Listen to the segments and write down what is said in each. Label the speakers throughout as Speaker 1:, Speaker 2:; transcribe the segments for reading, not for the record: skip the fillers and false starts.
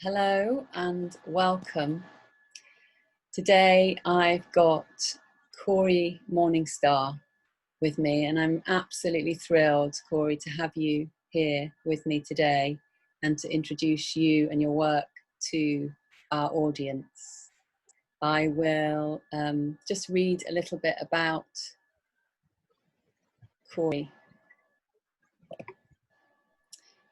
Speaker 1: Hello and welcome. Today I've got Cory Morningstar with me, and I'm absolutely thrilled, Cory, to have you here with me today and to introduce you and your work to our audience. I will just read a little bit about Cory.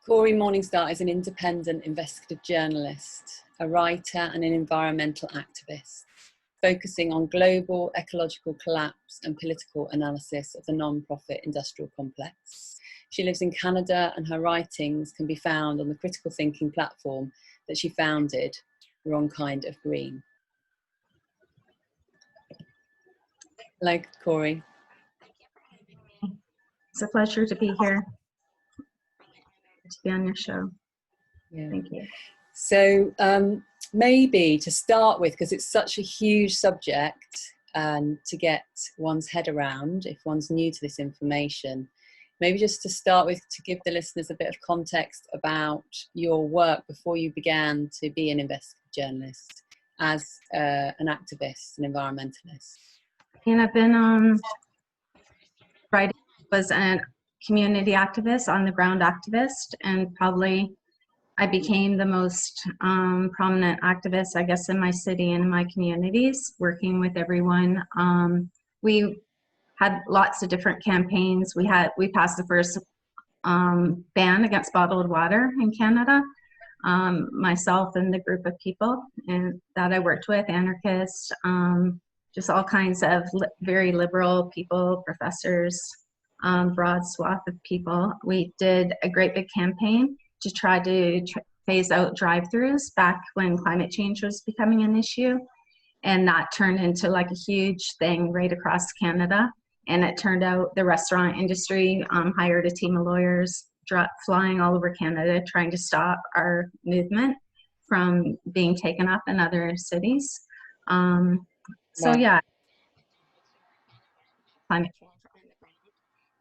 Speaker 1: Cory Morningstar is an independent investigative journalist, a writer and an environmental activist, focusing on global ecological collapse and political analysis of the non-profit industrial complex. She lives in Canada, and her writings can be found on the critical thinking platform that she founded, Wrong Kind of Green. Hello, Cory.
Speaker 2: It's a pleasure to be here, to be on your show.
Speaker 1: Yeah.
Speaker 2: Thank you.
Speaker 1: So maybe to start with, because it's such a huge subject and to get one's head around if one's new to this information, maybe just to start with, to give the listeners a bit of context about your work before you began to be an investigative journalist as an activist, an environmentalist.
Speaker 2: And I've been writing, was a community activist, on the ground activist, and probably I became the most prominent activist, I guess, in my city and in my communities, working with everyone. We had lots of different campaigns. We passed the first ban against bottled water in Canada. Myself and the group of people and that I worked with, anarchists, just all kinds of very liberal people, professors, broad swath of people. We did a great big campaign to try to phase out drive-thrus back when climate change was becoming an issue. And that turned into like a huge thing right across Canada. And it turned out the restaurant industry hired a team of lawyers flying all over Canada trying to stop our movement from being taken up in other cities. So yeah, climate change.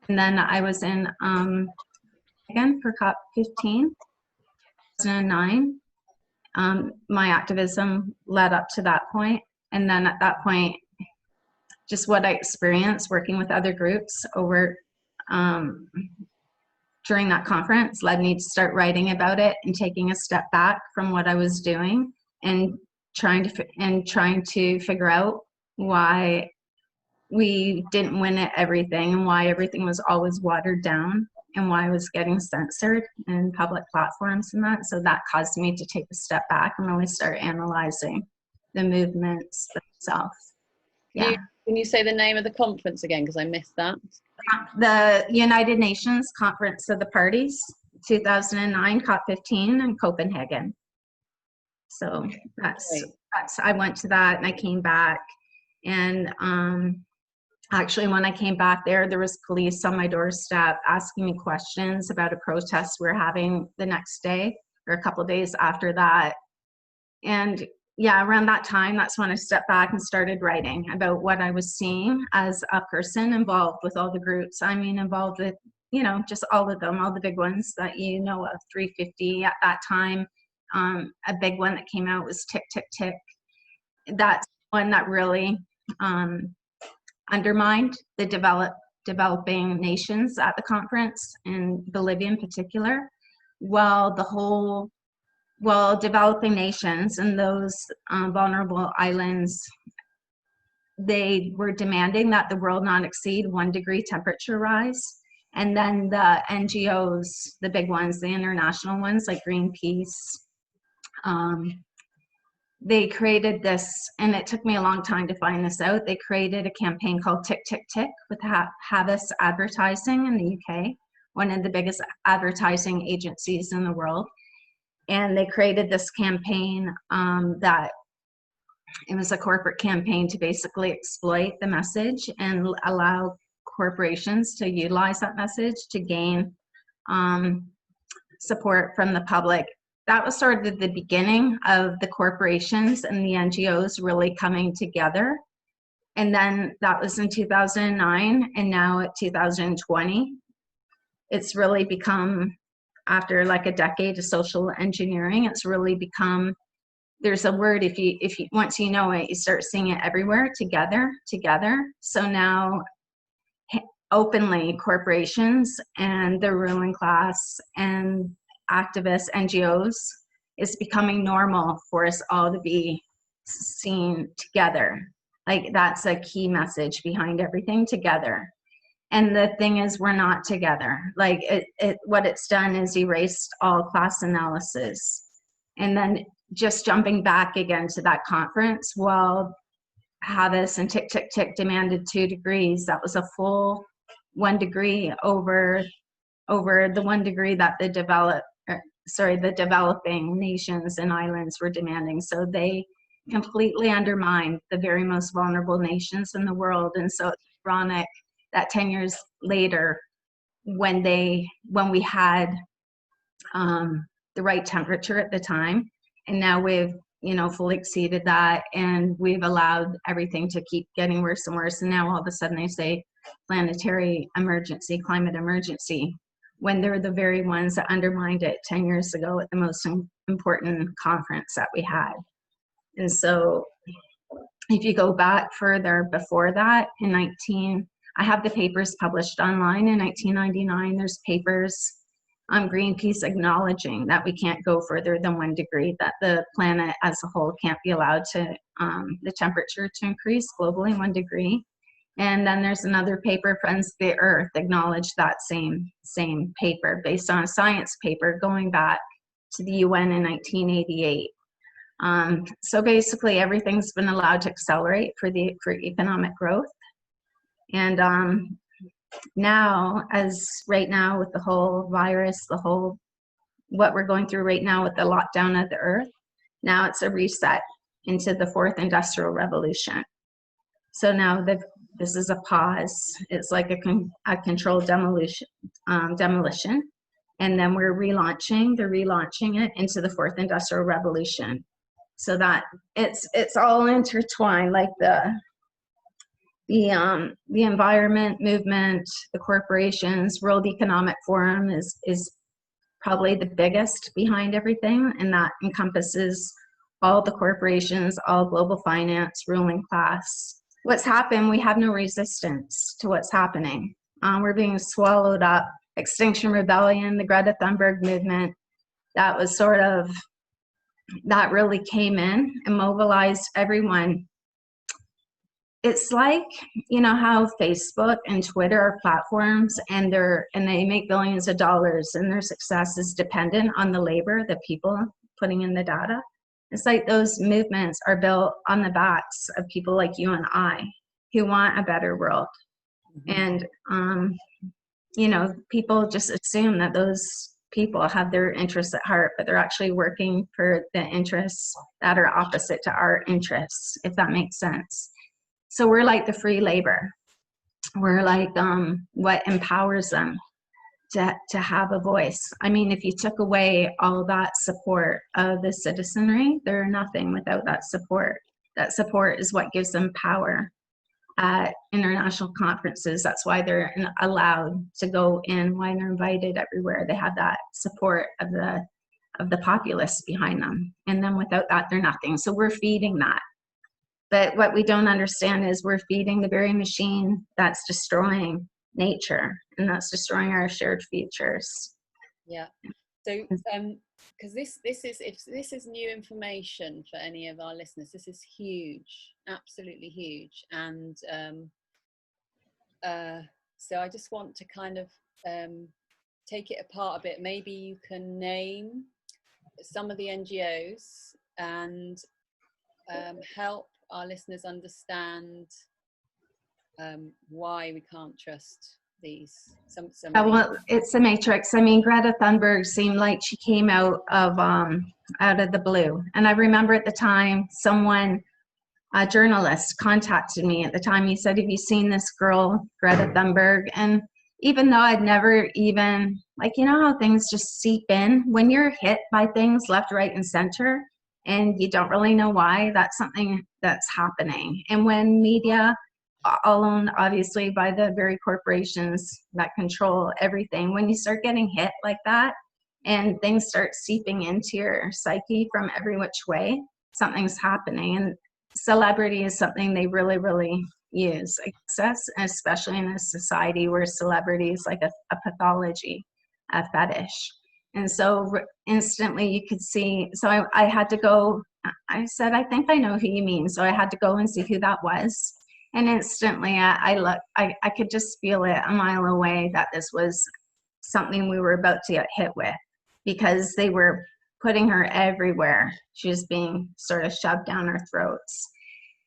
Speaker 2: And then I was in, again, for COP15, 2009. My activism led up to that point. And then at that point, just what I experienced working with other groups over during that conference led me to start writing about it and taking a step back from what I was doing and trying to figure out why we didn't win at everything and why everything was always watered down and why I was getting censored in public platforms and that. So that caused me to take a step back and really start analyzing the movements themselves. Yeah.
Speaker 1: Can you say the name of the conference again, because I missed that?
Speaker 2: The United Nations Conference of the Parties, 2009, COP15 in Copenhagen. So that's I went to that and I came back, and actually when I came back there was police on my doorstep asking me questions about a protest we were having the next day or a couple of days after that. And yeah, around that time, that's when I stepped back and started writing about what I was seeing as a person involved with all the groups. I mean, involved with, you know, just all of them, all the big ones that you know of, 350 at that time. A big one that came out was Tick, Tick, Tick. That's one that really undermined the developing nations at the conference, in Bolivia in particular. Well, developing nations and those vulnerable islands, they were demanding that the world not exceed 1 degree temperature rise. And then the NGOs, the big ones, the international ones like Greenpeace, they created this, and it took me a long time to find this out. They created a campaign called Tick, Tick, Tick with Havas Advertising in the UK, one of the biggest advertising agencies in the world. And they created this campaign that it was a corporate campaign to basically exploit the message and allow corporations to utilize that message to gain support from the public. That was sort of the beginning of the corporations and the NGOs really coming together. And then that was in 2009, and now at 2020, it's really become after like a decade of social engineering, it's really become, there's a word, if you once you know it, you start seeing it everywhere, together. So now openly corporations and the ruling class and activists, NGOs, is becoming normal for us all to be seen together. Like that's a key message behind everything, together. And the thing is, we're not together. Like what it's done is erased all class analysis. And then just jumping back again to that conference, well, Havis and Tick Tick Tick demanded 2 degrees. That was a full 1 degree over the 1 degree that the developing nations and islands were demanding. So they completely undermined the very most vulnerable nations in the world. And so it's ironic that 10 years later, when we had the right temperature at the time, and now we've fully exceeded that, and we've allowed everything to keep getting worse and worse, and now all of a sudden they say planetary emergency, climate emergency, when they're the very ones that undermined it 10 years ago at the most important conference that we had. And so if you go back further before that, I have the papers published online in 1999. There's papers on Greenpeace acknowledging that we can't go further than 1 degree, that the planet as a whole can't be allowed to, the temperature to increase globally 1 degree. And then there's another paper, Friends of the Earth, acknowledged that same paper based on a science paper going back to the UN in 1988. So basically everything's been allowed to accelerate for economic growth. And now, right now with the whole virus, what we're going through right now with the lockdown of the earth, now it's a reset into the 4th industrial revolution. So now this is a pause. It's like a controlled demolition, and then they're relaunching it into the 4th industrial revolution. So that it's all intertwined, like the environment movement, the corporations. World Economic Forum is probably the biggest behind everything, and that encompasses all the corporations, all global finance, ruling class. What's happened, we have no resistance to what's happening. We're being swallowed up. Extinction Rebellion, the Greta Thunberg movement, that really came in and mobilized everyone. It's like, how Facebook and Twitter are platforms, and they make billions of dollars, and their success is dependent on the labor, the people putting in the data. It's like those movements are built on the backs of people like you and I who want a better world. Mm-hmm. And, people just assume that those people have their interests at heart, but they're actually working for the interests that are opposite to our interests, if that makes sense. So we're like the free labor. We're like what empowers them to have a voice. I mean, if you took away all that support of the citizenry, they're nothing without that support. That support is what gives them power at international conferences. That's why they're allowed to go in, why they're invited everywhere. They have that support of the populace behind them. And then without that, they're nothing. So we're feeding that. But what we don't understand is we're feeding the very machine that's destroying nature, and that's destroying our shared futures.
Speaker 1: Yeah. So, because this is new information for any of our listeners. This is huge, absolutely huge, and so I just want to kind of take it apart a bit. Maybe you can name some of the NGOs and help our listeners understand why we can't trust these.
Speaker 2: Well, it's a matrix. I mean, Greta Thunberg seemed like she came out of the blue. And I remember at the time, a journalist contacted me at the time. He said, "Have you seen this girl, Greta Thunberg?" And even though I'd never even, how things just seep in, when you're hit by things left, right, and center, and you don't really know why, that's something that's happening. And when media, all owned obviously by the very corporations that control everything, when you start getting hit like that, and things start seeping into your psyche from every which way, something's happening. And celebrity is something they really, really use, access, especially in a society where celebrity is like a pathology, a fetish. And so instantly you could see, so I had to go, I said, I think I know who you mean. So I had to go and see who that was. And instantly I could just feel it a mile away that this was something we were about to get hit with, because they were putting her everywhere. She was being sort of shoved down our throats.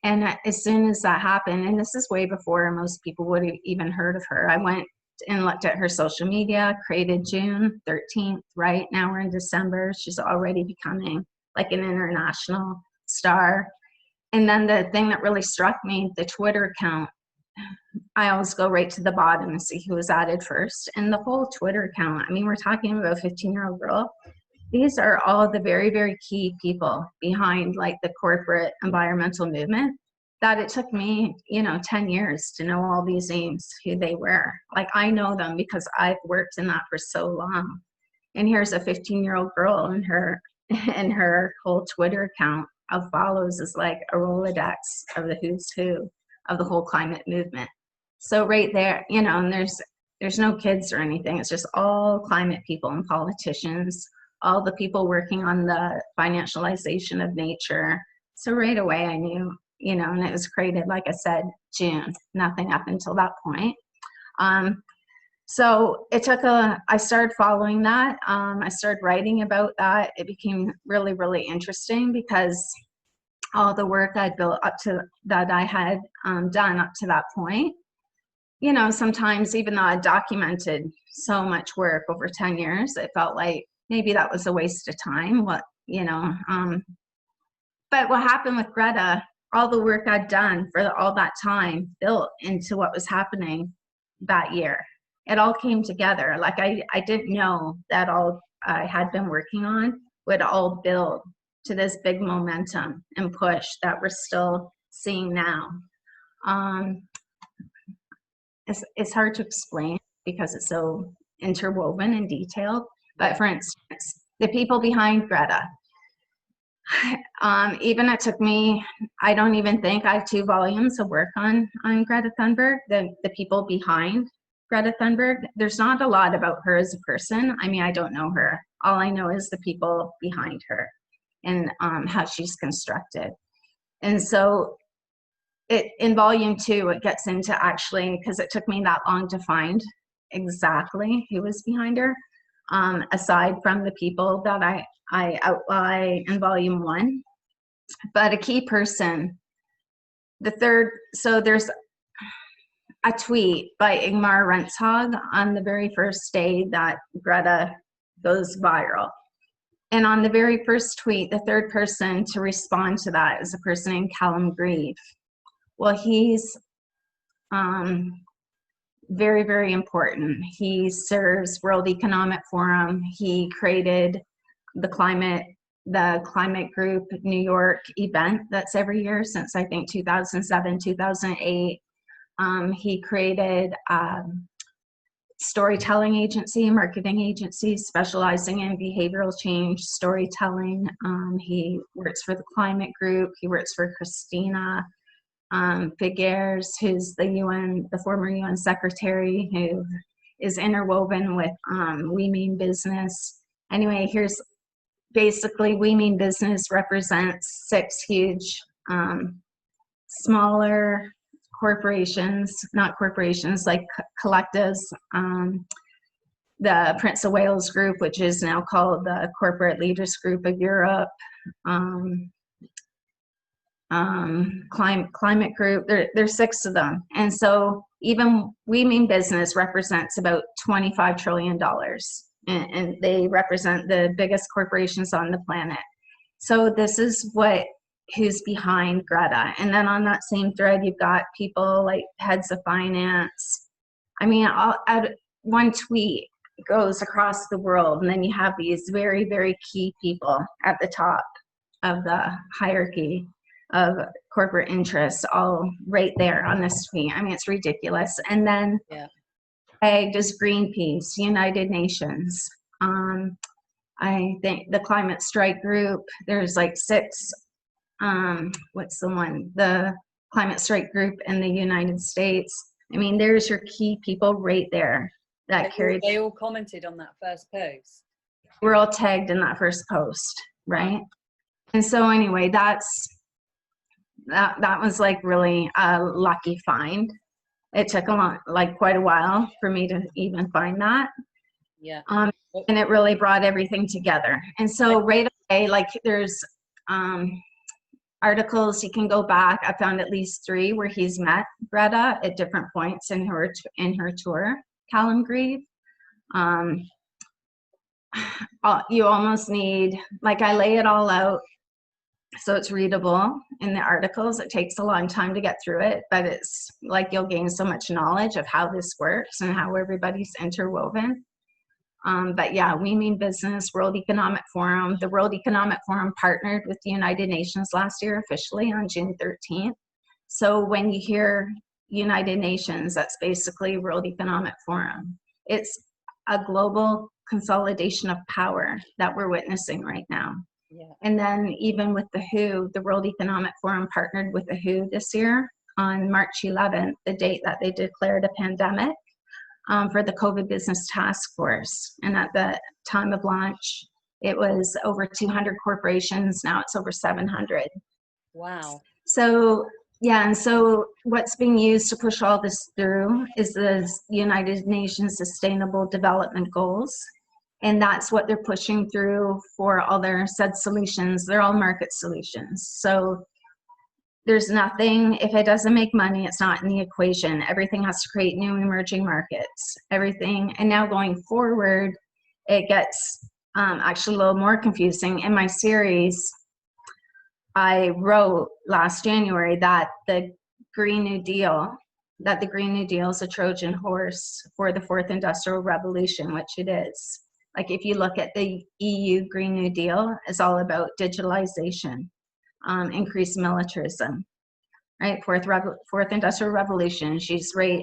Speaker 2: And as soon as that happened, and this is way before most people would have even heard of her, I went and looked at her social media, created June 13th, right? Now we're in December. She's already becoming like an international star. And then the thing that really struck me, the Twitter account, I always go right to the bottom and see who was added first. And the whole Twitter account, I mean, we're talking about a 15-year-old girl. These are all the very, very key people behind like the corporate environmental movement that it took me, 10 years to know all these names, who they were. Like, I know them because I've worked in that for so long. And here's a 15-year-old girl, and her whole Twitter account of follows is like a Rolodex of the who's who of the whole climate movement. So right there, and there's no kids or anything. It's just all climate people and politicians, all the people working on the financialization of nature. So right away I knew, and it was created, like I said, June, nothing up until that point. So it took I started following that. I started writing about that. It became really, really interesting because all the work I'd built up to that I had done up to that point, sometimes even though I documented so much work over 10 years, it felt like maybe that was a waste of time. But what happened with Greta, all the work I'd done for all that time built into what was happening that year. It all came together. Like I didn't know that all I had been working on would all build to this big momentum and push that we're still seeing now. It's hard to explain because it's so interwoven and detailed. But for instance, the people behind Greta, even it took me, I don't even think I have 2 volumes of work on Greta Thunberg, the people behind Greta Thunberg. There's not a lot about her as a person. I mean, I don't know her. All I know is the people behind her and how she's constructed. And so in volume 2, it gets into actually, because it took me that long to find exactly who was behind her, aside from the people that I outline in volume 1. But a key person, so there's a tweet by Ingmar Rentzhog on the very first day that Greta goes viral. And on the very first tweet, the third person to respond to that is a person named Callum Grieve. Well, he's very, very important. He serves World Economic Forum. He created the climate group New York event that's every year since I think 2007, 2008. He created storytelling agency, marketing agency specializing in behavioral change, storytelling. He works for the climate group. He works for Christina Figueres, who's the former UN secretary, who is interwoven with We Mean Business. Anyway, here's basically We Mean Business represents 6 huge smaller corporations, not corporations, like collectives. The Prince of Wales Group, which is now called the Corporate Leaders Group of Europe, Climate Group, there's 6 of them. And so even We Mean Business represents about $25 trillion. And they represent the biggest corporations on the planet. So this is who's behind Greta. And then on that same thread, you've got people like heads of finance. I mean, one tweet goes across the world, and then you have these very, very key people at the top of the hierarchy of corporate interests, all right there on this tweet. I mean, it's ridiculous. And then tagged as Greenpeace, United Nations, I think the climate strike group, there's like 6, what's the one? The climate strike group in the United States. I mean, there's your key people right there that carried.
Speaker 1: They all commented on that first post.
Speaker 2: We're all tagged in that first post, right? And so anyway, that was like really a lucky find. It took quite a while for me to even find that.
Speaker 1: Yeah.
Speaker 2: And it really brought everything together. And so right away, like there's articles you can go back. I found at least 3 where he's met Greta at different points in her tour, Callum Grieve. You almost need, like, I lay it all out so it's readable in the articles. It takes a long time to get through it, but it's like you'll gain so much knowledge of how this works and how everybody's interwoven. But yeah, we mean business, World Economic Forum. The World Economic Forum partnered with the United Nations last year officially on June 13th. So when you hear United Nations, that's basically World Economic Forum. It's a global consolidation of power that we're witnessing right now. Yeah. And then even with the WHO, the World Economic Forum partnered with the WHO this year on March 11th, the date that they declared a pandemic, for the COVID Business Task Force. And at the time of launch, it was over 200 corporations. Now it's over 700.
Speaker 1: Wow.
Speaker 2: So yeah, and so what's being used to push all this through is the United Nations Sustainable Development Goals. And that's what they're pushing through for all their said solutions. They're all market solutions. So there's nothing, if it doesn't make money, it's not in the equation. Everything has to create new emerging markets, everything. And now going forward, it gets actually a little more confusing. In my series, I wrote last January that the Green New Deal is a Trojan horse for the 4th Industrial Revolution, which it is. Like if you look at the EU Green New Deal, it's all about digitalization, increased militarism, right? 4th Industrial Revolution. She's right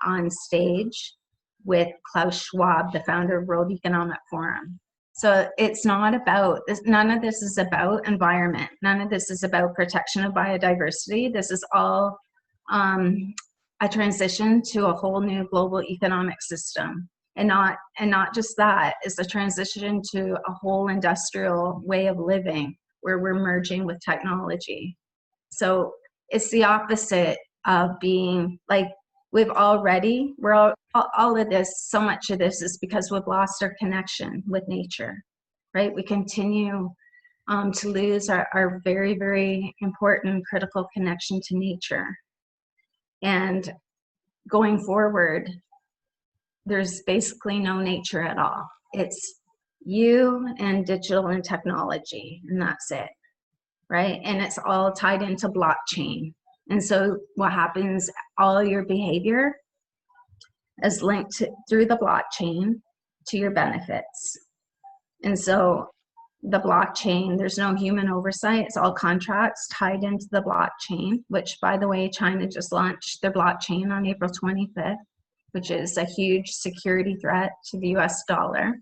Speaker 2: on stage with Klaus Schwab, the founder of World Economic Forum. So it's not about, none of this is about environment. None of this is about protection of biodiversity. This is all a transition to a whole new global economic system. And not just that, it's a transition to a whole industrial way of living where we're merging with technology. So it's the opposite of being like, all of this, so much of this is because we've lost our connection with nature, right? We continue to lose our very, very important critical connection to nature. And going forward, there's basically no nature at all. It's you and digital and technology, and that's it, right? And it's all tied into blockchain. And so what happens, all your behavior is linked through the blockchain to your benefits. And so the blockchain, there's no human oversight. It's all contracts tied into the blockchain, which, by the way, China just launched their blockchain on April 25th, which is a huge security threat to the US dollar.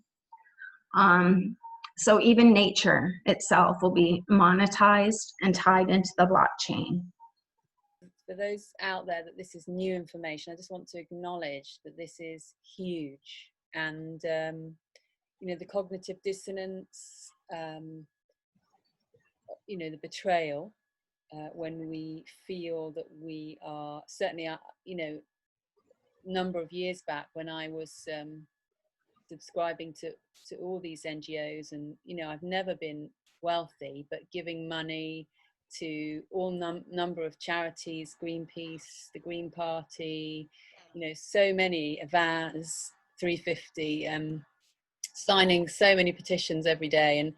Speaker 2: So even nature itself will be monetized and tied into the blockchain.
Speaker 1: For those out there that this is new information, I just want to acknowledge that this is huge. And, you know, the cognitive dissonance, you know, the betrayal, when we feel that we are, certainly, you know, number of years back when I was subscribing to all these NGOs, and you know, I've never been wealthy, but giving money to all number of charities, Greenpeace, the Green Party, you know, so many, Avaz, 350, signing so many petitions every day, and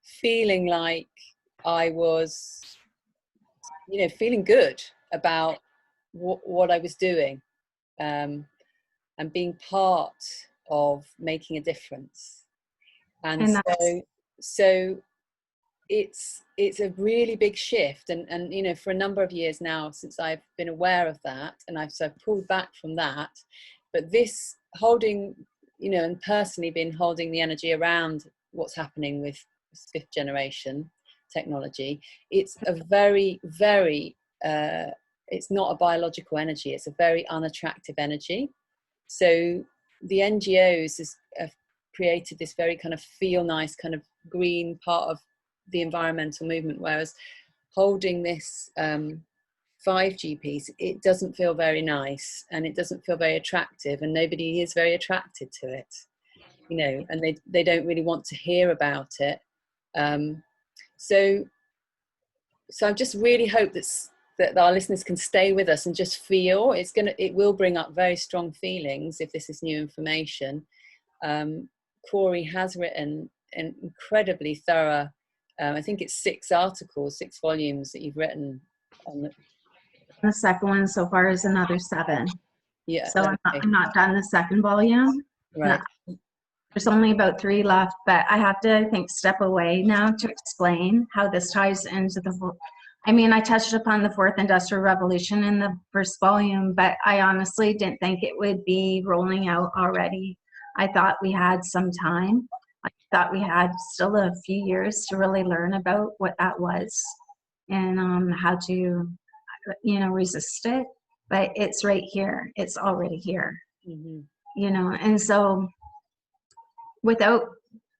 Speaker 1: feeling like I was, you know, feeling good about what I was doing. And being part of making a difference, and so it's a really big shift, and you know, for a number of years now since I've been aware of that, and I've pulled back from that, but this holding, you know, and personally been holding the energy around what's happening with fifth generation technology. It's a very, very, it's not a biological energy, it's a very unattractive energy. So the NGOs have created this very kind of feel nice kind of green part of the environmental movement, whereas holding this 5G piece, it doesn't feel very nice and it doesn't feel very attractive, and nobody is very attracted to it, you know, and they don't really want to hear about it. So I just really hope that our listeners can stay with us and just feel. It will bring up very strong feelings if this is new information. Cory has written an incredibly thorough, I think it's 6 articles, 6 volumes that you've written on
Speaker 2: The second one so far is another 7.
Speaker 1: Yeah.
Speaker 2: So
Speaker 1: Okay.
Speaker 2: I'm not done the second volume.
Speaker 1: Right.
Speaker 2: There's only about 3 left, but I have to, I think, step away now to explain how this ties into the whole. I mean, I touched upon the 4th Industrial Revolution in the first volume, but I honestly didn't think it would be rolling out already. I thought we had some time. I thought we had still a few years to really learn about what that was and how to, you know, resist it. But it's right here. It's already here.
Speaker 1: Mm-hmm.
Speaker 2: You know, and so without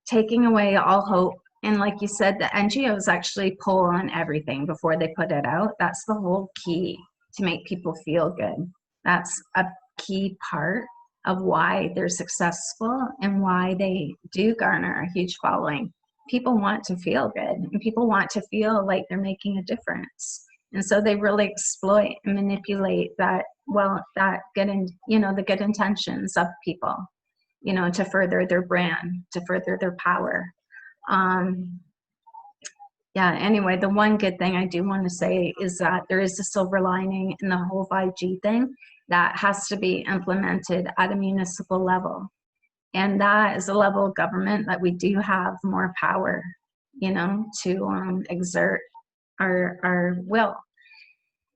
Speaker 2: taking away all hope, and like you said, the NGOs actually pull on everything before they put it out. That's the whole key to make people feel good. That's a key part of why they're successful and why they do garner a huge following. People want to feel good, and people want to feel like they're making a difference. And so they really exploit and manipulate that, well, that good, you know, the good intentions of people, you know, to further their brand, to further their power. Yeah, anyway, the one good thing I do want to say is that there is a silver lining in the whole 5G thing that has to be implemented at a municipal level. And that is a level of government that we do have more power, you know, to exert our will.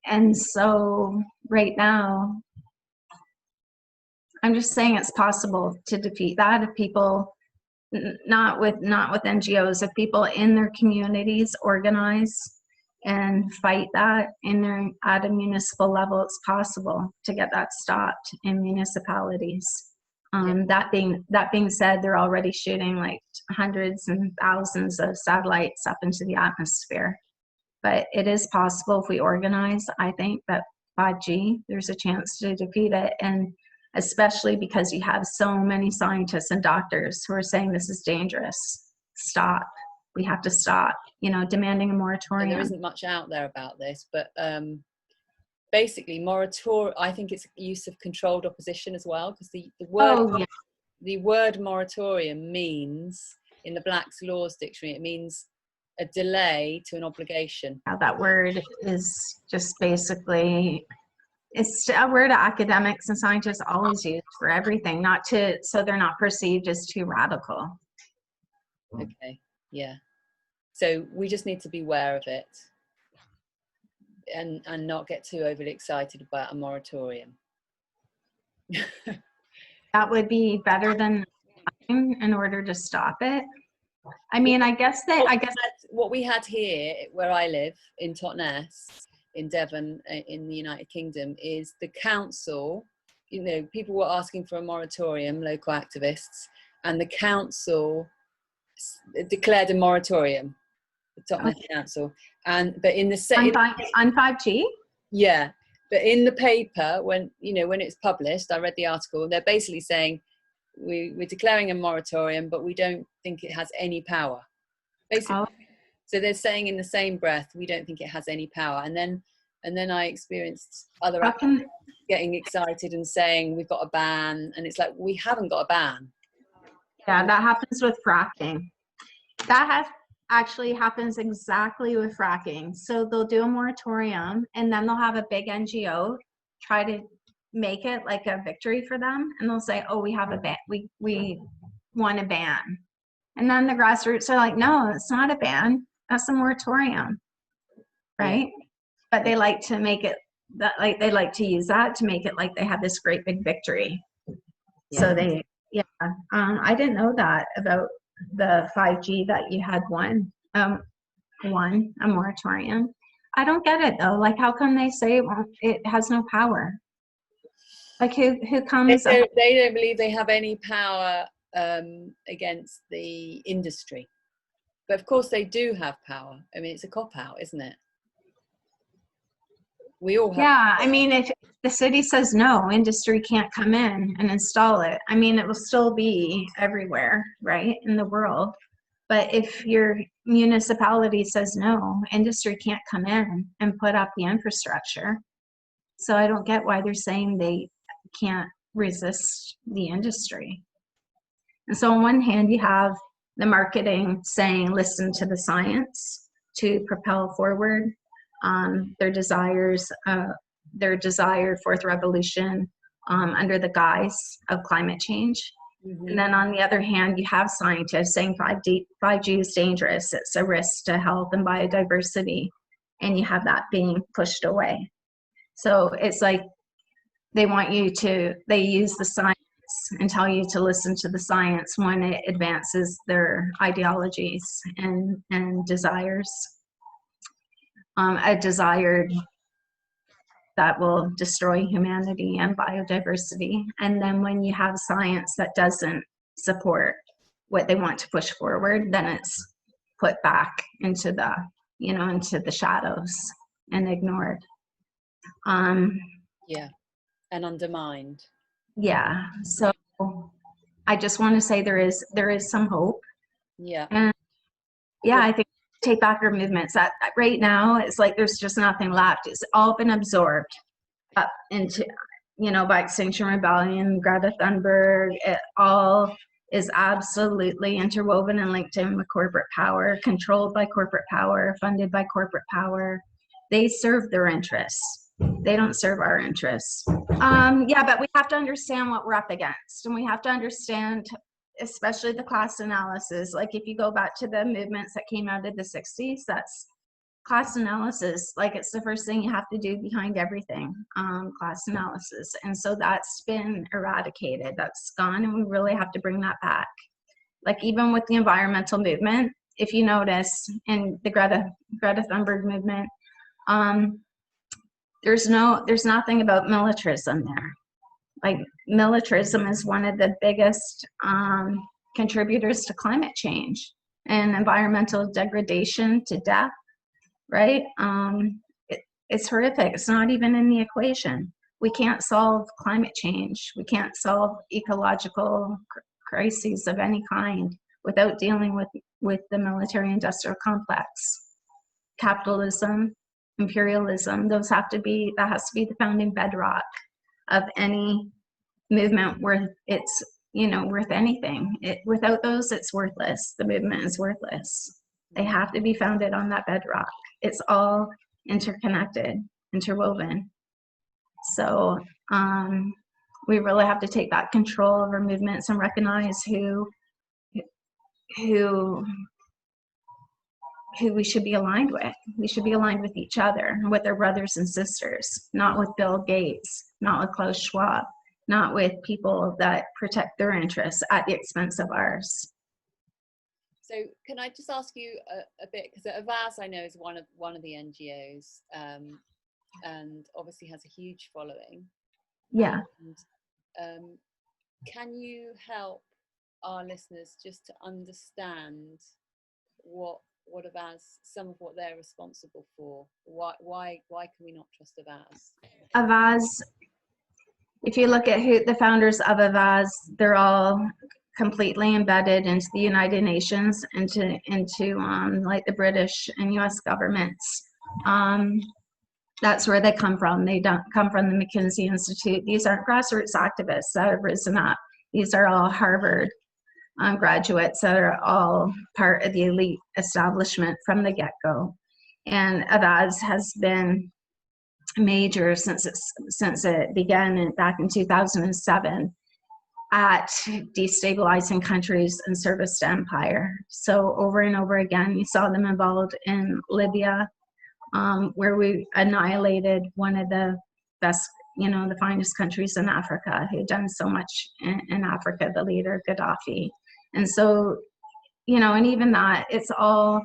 Speaker 2: And so right now, I'm just saying it's possible to defeat that if people, not with NGOs, if people in their communities organize and fight that at a municipal level, it's possible to get that stopped in municipalities. That being said, they're already shooting like hundreds and thousands of satellites up into the atmosphere. But it is possible if we organize. I think that 5G, there's a chance to defeat it. And especially because you have so many scientists and doctors who are saying this is dangerous. Stop. We have to stop, you know, demanding a moratorium.
Speaker 1: And there isn't much out there about this, but basically I think it's use of controlled opposition as well, because the word moratorium means, in the Black's Laws Dictionary, it means a delay to an obligation.
Speaker 2: Now that word is just basically, it's a word academics and scientists always use for everything, so they're not perceived as too radical.
Speaker 1: Okay, yeah. So we just need to be aware of it and not get too overly excited about a moratorium.
Speaker 2: That would be better than in order to stop it. I mean, I guess
Speaker 1: what we had here where I live in Totnes, in Devon, in the United Kingdom, is the council, you know, people were asking for a moratorium, local activists, and the council declared a moratorium, the Totnes Council. But in the
Speaker 2: on 5G?
Speaker 1: Yeah, but in the paper, when it's published, I read the article, they're basically saying we're declaring a moratorium, but we don't think it has any power. Basically. Oh. So they're saying in the same breath, we don't think it has any power. And then I experienced other activists getting excited and saying we've got a ban, and it's like, we haven't got a ban.
Speaker 2: Yeah, that happens with fracking. Actually happens exactly with fracking. So they'll do a moratorium, and then they'll have a big NGO try to make it like a victory for them, and they'll say, oh, we have a ban, we want a ban. And then the grassroots are like, no, it's not a ban, that's a moratorium, right? Yeah. But they like to make it that, like, they like to use that to make it like they have this great big victory. Yeah. So I didn't know that about the 5G that you had a moratorium. I don't get it though. Like, how come they say it has no power? Like, who comes?
Speaker 1: They don't believe they have any power against the industry, but of course they do have power. I mean, it's a cop-out, isn't it? We all have.
Speaker 2: Yeah, I mean, if the city says no, industry can't come in and install it, I mean, it will still be everywhere, right, in the world. But if your municipality says no, industry can't come in and put up the infrastructure. So I don't get why they're saying they can't resist the industry. And so on one hand, you have the marketing saying, listen to the science to propel forward their desired fourth revolution under the guise of climate change. Mm-hmm. And then on the other hand, you have scientists saying 5G is dangerous. It's a risk to health and biodiversity. And you have that being pushed away. So it's like they use the science and tell you to listen to the science when it advances their ideologies and desires. A desired that will destroy humanity and biodiversity. And then when you have science that doesn't support what they want to push forward, then it's put back into the shadows and ignored.
Speaker 1: Yeah, and undermined.
Speaker 2: Yeah, so I just want to say there is some hope.
Speaker 1: Yeah.
Speaker 2: And yeah, I think take back our movements. That right now it's like there's just nothing left. It's all been absorbed up into, by Extinction Rebellion, Greta Thunberg. It all is absolutely interwoven and linked in with corporate power, controlled by corporate power, funded by corporate power. They serve their interests. They don't serve our interests. Yeah, but we have to understand what we're up against, and we have to understand, especially the class analysis. Like if you go back to the movements that came out of the 60s, that's class analysis. Like it's the first thing you have to do behind everything, class analysis. And so that's been eradicated, that's gone, and we really have to bring that back. Like even with the environmental movement, if you notice in the Greta Thunberg movement, there's nothing about militarism there. Like militarism is one of the biggest contributors to climate change and environmental degradation to death, right? It's horrific. It's not even in the equation. We can't solve climate change. We can't solve ecological crises of any kind without dealing with the military-industrial complex. Capitalism, imperialism, that has to be the founding bedrock of any movement worth anything. Without those, it's worthless. The movement is worthless. They have to be founded on that bedrock. It's all interconnected, interwoven. So we really have to take back control of our movements and recognize who we should be aligned with. We should be aligned with each other, with our brothers and sisters, not with Bill Gates, not with Klaus Schwab, not with people that protect their interests at the expense of ours.
Speaker 1: So can I just ask you a bit, because Avaz I know is one of the NGOs, and obviously has a huge following.
Speaker 2: Yeah.
Speaker 1: And, can you help our listeners just to understand what Avaz, some of what they're responsible for? Why can we not trust Avaz?
Speaker 2: Avaz, if you look at who the founders of Avaz, they're all completely embedded into the United Nations, into like the British and US governments. That's where they come from. They don't come from the McKinsey Institute. These aren't grassroots activists that have risen up. These are all Harvard graduates that are all part of the elite establishment from the get-go. And Avaz has been major since it began back in 2007 at destabilizing countries in service to empire. So over and over again, you saw them involved in Libya, where we annihilated one of the best, the finest countries in Africa, who'd done so much in Africa, the leader Gaddafi. And so and even that, it's all,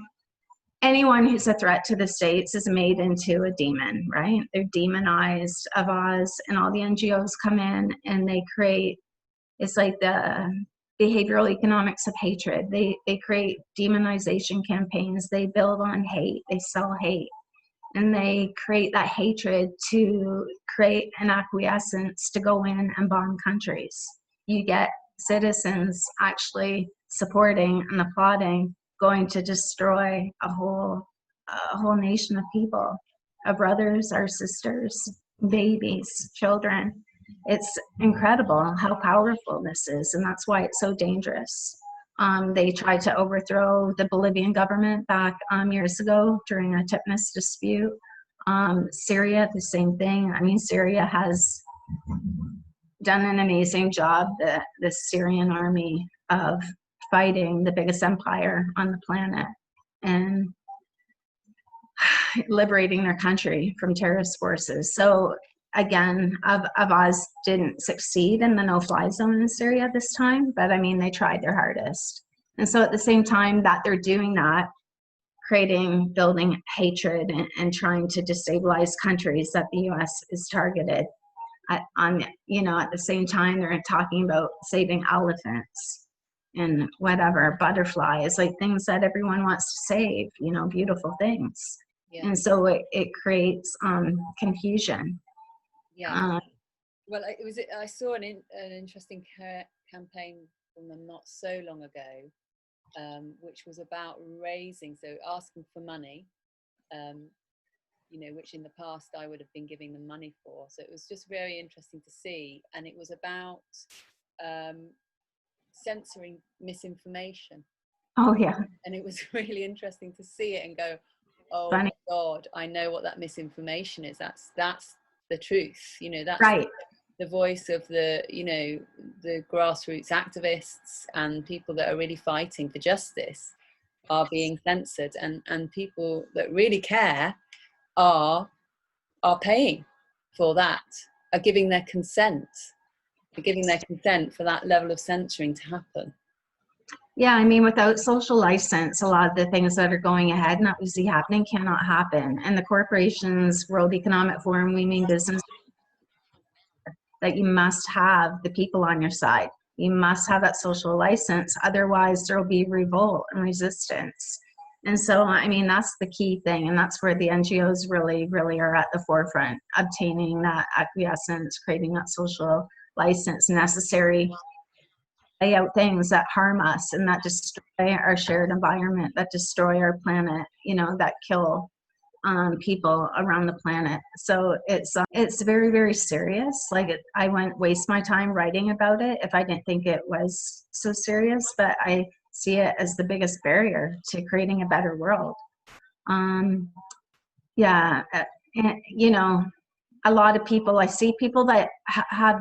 Speaker 2: anyone who's a threat to the states is made into a demon, right? They're demonized of Oz, and all the NGOs come in and they create, it's like the behavioral economics of hatred. They create demonization campaigns. They build on hate. They sell hate. And they create that hatred to create an acquiescence to go in and bomb countries. You get citizens actually supporting and applauding, going to destroy a whole nation of people, our brothers, our sisters, babies, children. It's incredible how powerful this is, and that's why it's so dangerous. They tried to overthrow the Bolivian government back years ago during a Tipnis dispute. Syria, the same thing. I mean, Syria has done an amazing job, the Syrian army, of fighting the biggest empire on the planet and liberating their country from terrorist forces. So again, Oz didn't succeed in the no-fly zone in Syria this time, but I mean, they tried their hardest. And so at the same time that they're doing that, building hatred and trying to destabilize countries that the US is targeted at, at the same time, they're talking about saving elephants and whatever, butterflies, like things that everyone wants to save, beautiful things. Yeah. And so it creates confusion.
Speaker 1: Yeah. Well, I saw an interesting campaign from them not so long ago, which was about asking for money, which in the past I would have been giving them money for. So it was just very interesting to see. And it was about censoring misinformation.
Speaker 2: Oh, yeah.
Speaker 1: And it was really interesting to see it and go, oh,
Speaker 2: funny.
Speaker 1: My God, I know what that misinformation is. That's the truth. That's
Speaker 2: right.
Speaker 1: The voice of the grassroots activists and people that are really fighting for justice are being censored, and people that really care are paying for that, are giving their consent for that level of censoring to happen.
Speaker 2: Yeah, I mean, without social license, a lot of the things that are going ahead and that we see happening cannot happen. And the corporations, World Economic Forum, we mean business, that you must have the people on your side. You must have that social license. Otherwise, there will be revolt and resistance. And so, I mean, that's the key thing. And that's where the NGOs really, really are at the forefront, obtaining that acquiescence, creating that social license necessary, lay out things that harm us and that destroy our shared environment, that destroy our planet, that kill people around the planet. So it's very, very serious. I wouldn't waste my time writing about it if I didn't think it was so serious, but I see it as the biggest barrier to creating a better world. Yeah, and, a lot of people, I see people that have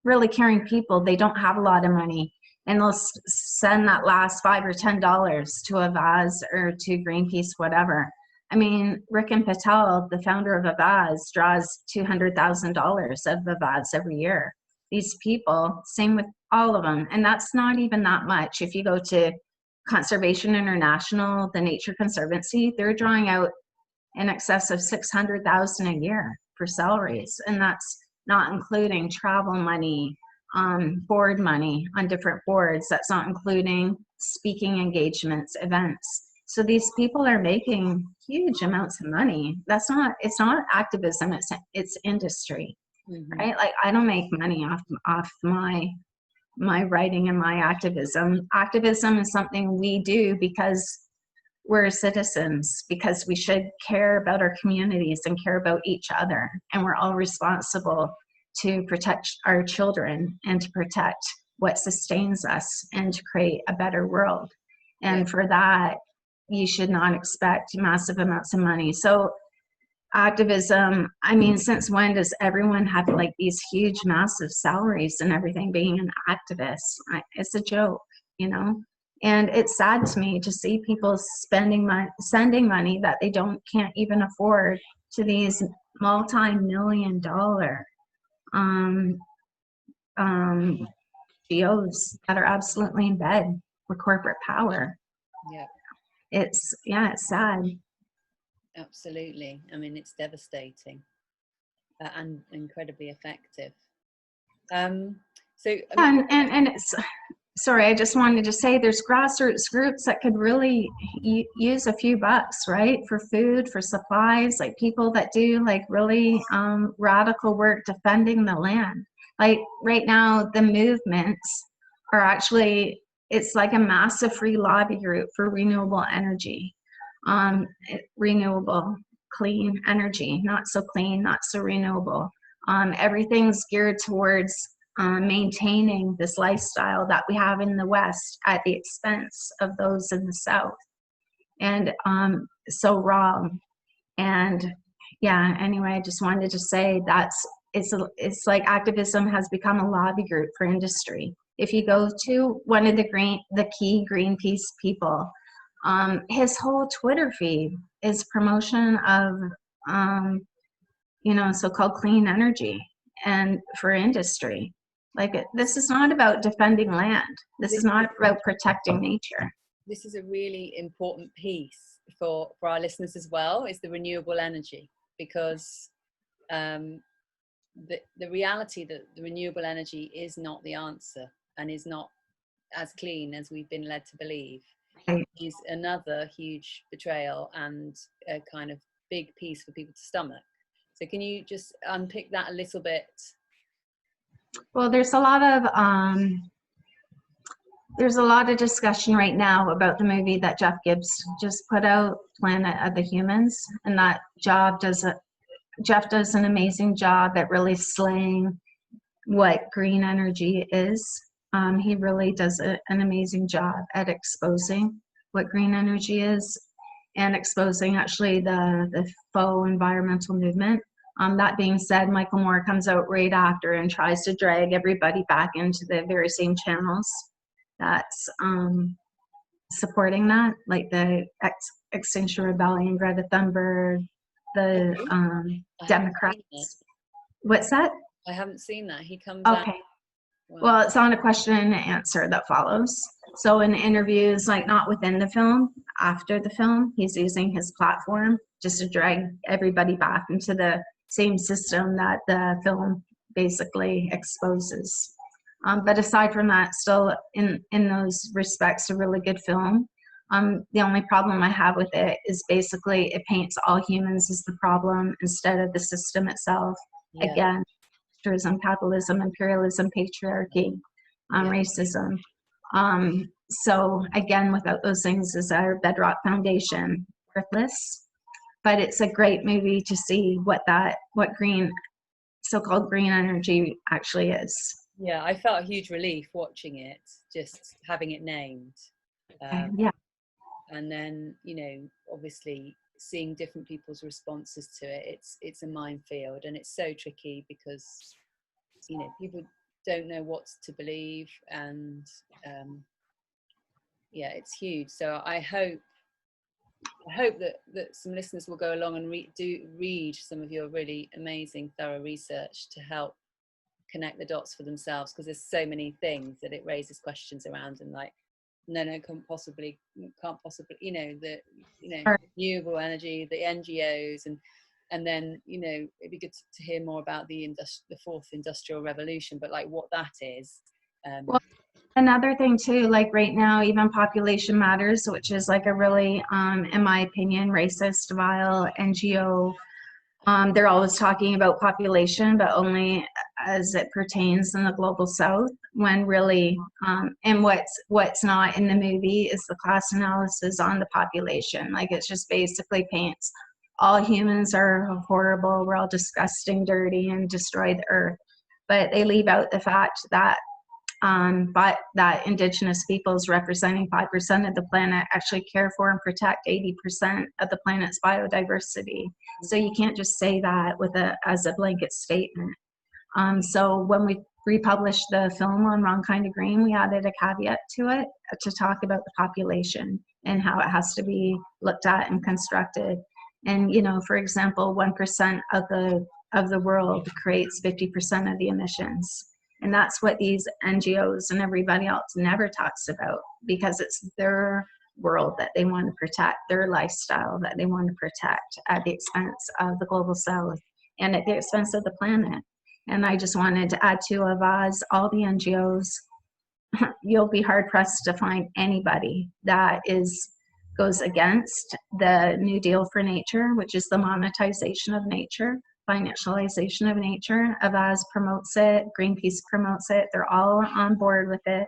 Speaker 2: really caring people, they don't have a lot of money, and they'll send that last $5 or $10 to Avaz or to Greenpeace, whatever. I mean, Rick and Patel, the founder of Avaz, draws $200,000 of Avaz every year. These people, same with all of them, and that's not even that much. If you go to Conservation International, the Nature Conservancy, they're drawing out in excess of $600,000 a year for salaries, and that's not including travel money, board money on different boards. That's not including speaking engagements, events. So these people are making huge amounts of money. It's not activism, it's industry, right? Like, I don't make money off my writing and my activism. Activism is something we do because we're citizens, because we should care about our communities and care about each other. And we're all responsible to protect our children and to protect what sustains us and to create a better world. And for that, you should not expect massive amounts of money. So activism, I mean, since when does everyone have like these huge, massive salaries and everything being an activist? It's a joke, And it's sad to me to see people sending money that they can't even afford to these multi-million-dollar NGOs that are absolutely in bed with corporate power.
Speaker 1: Yeah.
Speaker 2: It's sad.
Speaker 1: Absolutely. I mean, it's devastating and incredibly effective. So, I mean,
Speaker 2: And it's, sorry, I just wanted to say there's grassroots groups that could really use a few bucks, right? For food, for supplies, like people that do like really radical work defending the land. Like right now, the movements are actually, it's like a massive free lobby group for renewable energy, renewable, clean energy, not so clean, not so renewable. Everything's geared towards maintaining this lifestyle that we have in the West at the expense of those in the South. And so wrong. And yeah, anyway, I just wanted to say it's like activism has become a lobby group for industry. If you go to one of the key Greenpeace people, his whole Twitter feed is promotion of so-called clean energy and for industry. Like, this is not about defending land. This is not about protecting nature.
Speaker 1: This is a really important piece for our listeners as well, is the renewable energy, because the reality that the renewable energy is not the answer and is not as clean as we've been led to believe, is another huge betrayal and a kind of big piece for people to stomach. So can you just unpick that a little bit?
Speaker 2: Well, there's a lot of discussion right now about the movie that Jeff Gibbs just put out, Planet of the Humans, and that Jeff does an amazing job at really slaying what green energy is. He really does an amazing job at exposing what green energy is and exposing actually the faux environmental movement. That being said, Michael Moore comes out right after and tries to drag everybody back into the very same channels that's supporting that, like the Extinction Rebellion, Greta Thunberg, the Democrats. What's that?
Speaker 1: I haven't seen that. He comes
Speaker 2: out.
Speaker 1: Okay.
Speaker 2: Well, it's on a question and answer that follows. So in interviews, like not within the film, after the film, he's using his platform just to drag everybody back into the same system that the film basically exposes. But aside from that, still in those respects, a really good film. The only problem I have with it is basically it paints all humans as the problem instead of the system itself. Yeah. Again, capitalism, imperialism, patriarchy, racism. So again, without those things as our bedrock foundation, worthless. But it's a great movie to see what so-called green energy actually is.
Speaker 1: Yeah, I felt a huge relief watching it, just having it named.
Speaker 2: Yeah.
Speaker 1: And then, obviously seeing different people's responses to it, it's a minefield, and it's so tricky because, people don't know what to believe, and it's huge. So I hope that some listeners will go along and read some of your really amazing, thorough research to help connect the dots for themselves, because there's so many things that it raises questions around, and like, no, can't possibly, the renewable energy, the NGOs, and then it'd be good to hear more about the fourth industrial revolution, but like what that is.
Speaker 2: Well, another thing too, like right now, even Population Matters, which is like a really, in my opinion, racist, vile NGO. They're always talking about population, but only as it pertains in the global South, when really, and what's not in the movie is the class analysis on the population. Like, it's just basically paints all humans are horrible, we're all disgusting, dirty, and destroy the earth. But they leave out the fact that that indigenous peoples representing 5% of the planet actually care for and protect 80% of the planet's biodiversity. So you can't just say that as a blanket statement. So when we republished the film on Wrong Kind of Green, we added a caveat to it to talk about the population and how it has to be looked at and constructed. And for example, 1% of the world creates 50% of the emissions. And that's what these NGOs and everybody else never talks about, because it's their world that they want to protect, their lifestyle that they want to protect at the expense of the global south and at the expense of the planet. And I just wanted to add to Avaz, all the NGOs, you'll be hard pressed to find anybody that goes against the New Deal for Nature, which is the monetization of nature, financialization of nature. Avaz promotes it, Greenpeace promotes it, they're all on board with it.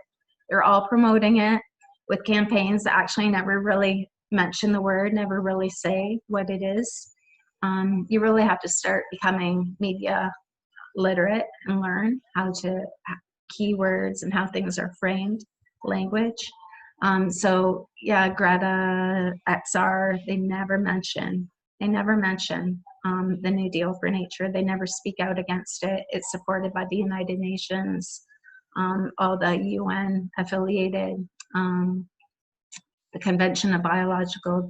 Speaker 2: They're all promoting it with campaigns that actually never really mention the word, never really say what it is. You really have to start becoming media literate and learn how to keywords and how things are framed, language. So yeah, Greta, XR, they never mention the New Deal for Nature. They never speak out against it. It's supported by the United Nations, all the UN affiliated, the Convention of Biological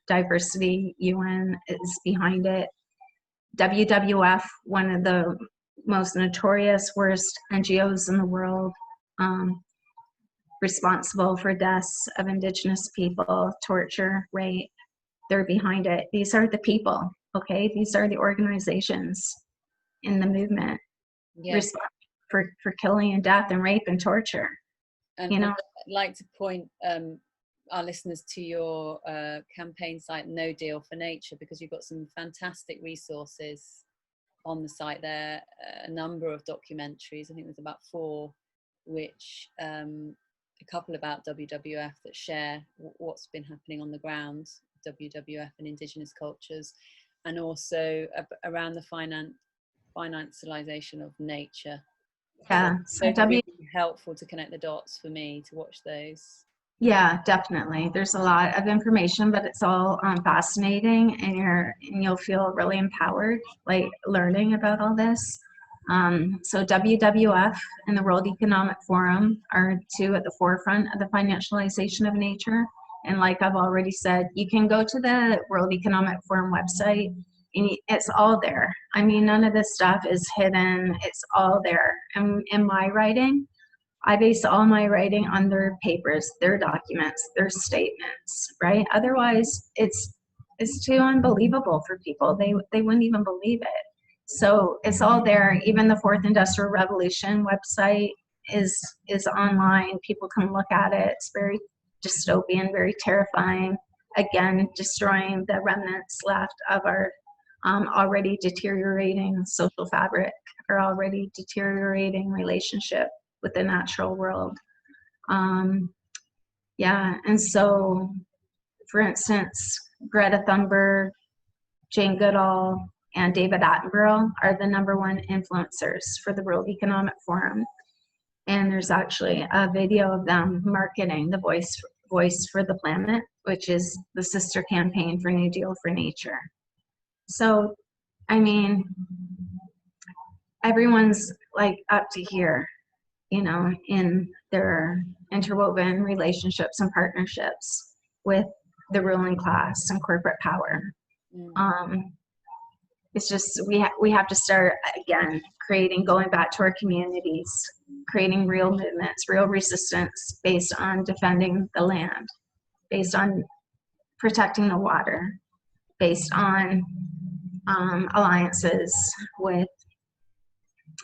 Speaker 2: Diversity, UN is behind it. WWF, one of the most notorious, worst NGOs in the world, responsible for deaths of Indigenous people, torture, rape, they're behind it. These are the people, okay? These are the organizations in the movement responsible for killing and death and rape and torture.
Speaker 1: And
Speaker 2: you know,
Speaker 1: I'd like to point our listeners to your campaign site, No Deal for Nature, because you've got some fantastic resources on the site there, a number of documentaries, I think there's about 4, which a couple about WWF that share what's been happening on the ground, WWF and Indigenous cultures, and also around the financialization of nature.
Speaker 2: yeah,
Speaker 1: so really helpful to connect the dots for me to watch those.
Speaker 2: Yeah, definitely. There's a lot of information, but it's all fascinating, and you'll feel really empowered, like learning about all this. So WWF and the World Economic Forum are 2 at the forefront of the financialization of nature. And like I've already said, you can go to the World Economic Forum website, and it's all there. I mean, none of this stuff is hidden. It's all there. And in my writing, I base all my writing on their papers, their documents, their statements, right? Otherwise, it's too unbelievable for people. They wouldn't even believe it. So it's all there. Even the Fourth Industrial Revolution website is online. People can look at it. It's very dystopian, very terrifying. Again, destroying the remnants left of our already deteriorating social fabric, our already deteriorating relationship with the natural world. Yeah, and so, for instance, Greta Thunberg, Jane Goodall, and David Attenborough are the #1 influencers for the World Economic Forum. And there's actually a video of them marketing the Voice for the Planet, which is the sister campaign for New Deal for Nature. So, I mean, everyone's like up to here, you know, in their interwoven relationships and partnerships with the ruling class and corporate power. It's just, we have to start again, going back to our communities, creating real movements, real resistance based on defending the land, based on protecting the water, based on alliances with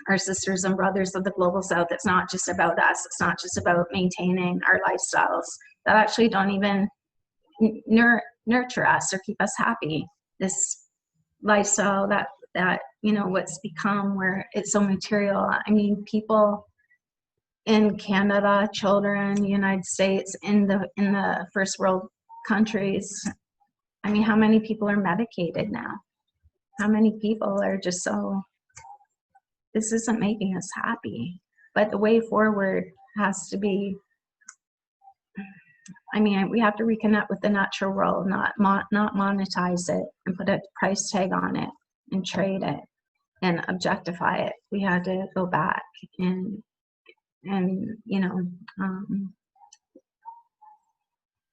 Speaker 2: our sisters and brothers of the global south. It's not just about us. It's not just about maintaining our lifestyles that actually don't even nurture us or keep us happy. This lifestyle that you know, what's become, where it's so material. I mean, people in Canada, children, United States, in the first world countries, I mean, how many people are medicated now? How many people are just so, this isn't making us happy? But the way forward has to be, I mean, we have to reconnect with the natural world, not monetize it and put a price tag on it and trade it and objectify it. We had to go back and you know,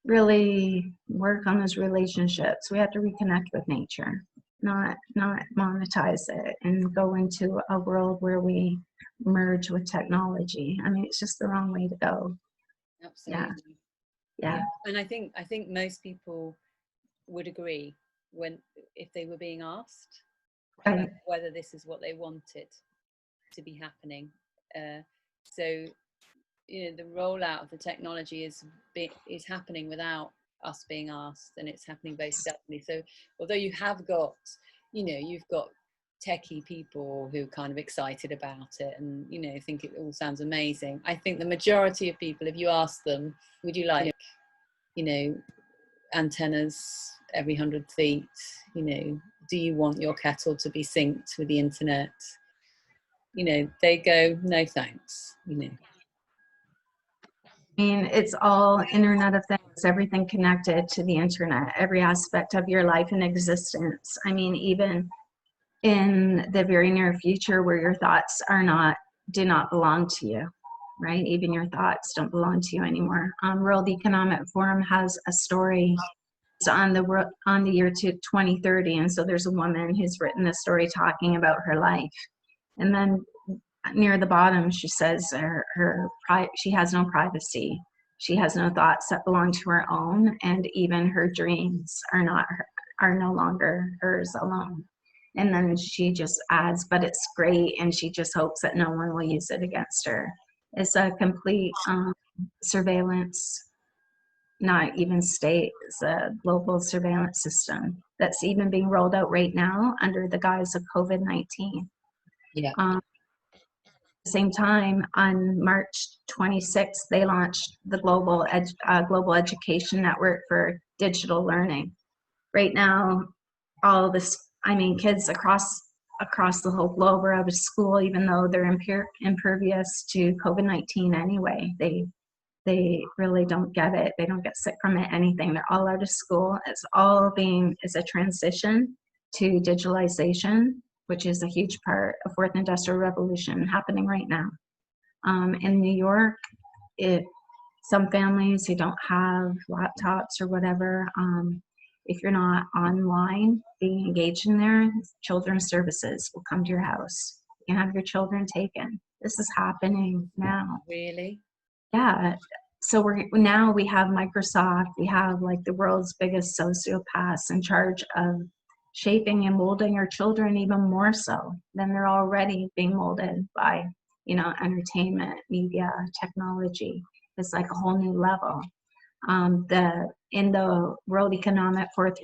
Speaker 2: really work on those relationships. We have to reconnect with nature, not monetize it and go into a world where we merge with technology. I mean, it's just the wrong way to go.
Speaker 1: Absolutely.
Speaker 2: Yeah.
Speaker 1: And I think most people would agree if they were being asked about whether this is what they wanted to be happening. So the rollout of the technology is happening without us being asked, and it's happening very steadily. So although you have got, you've got techie people who are kind of excited about it and think it all sounds amazing, I think the majority of people, if you ask them, would you like antennas every 100 feet, do you want your kettle to be synced with the internet, they go, no thanks.
Speaker 2: I mean, it's all Internet of Things, everything connected to the internet, every aspect of your life and existence. I mean, even in the very near future where your thoughts do not belong to you, right? Even your thoughts don't belong to you anymore. World Economic Forum has a story on the year to 2030, and so there's a woman who's written a story talking about her life, and then near the bottom she says she has no privacy, she has no thoughts that belong to her own, and even her dreams are no longer hers alone. And then she just adds, but it's great, and she just hopes that no one will use it against her. It's a complete surveillance, not even state, it's a global surveillance system that's even being rolled out right now under the guise of COVID-19.
Speaker 1: Yeah.
Speaker 2: At the same time, on March 26th, they launched the Global Education Network for Digital Learning. Right now, all this, kids across the whole globe are out of school, even though they're impervious to COVID-19 anyway. They really don't get it. They don't get sick from it, anything. They're all out of school. It's a transition to digitalization, which is a huge part of Fourth Industrial Revolution happening right now. In New York, some families who don't have laptops or whatever, if you're not online being engaged in there, children's services will come to your house. You can have your children taken. This is happening now.
Speaker 1: Really?
Speaker 2: Yeah. So we have Microsoft, we have like the world's biggest sociopaths in charge of shaping and molding our children even more so than they're already being molded by, entertainment, media, technology. It's like a whole new level. In the World Economic Fourth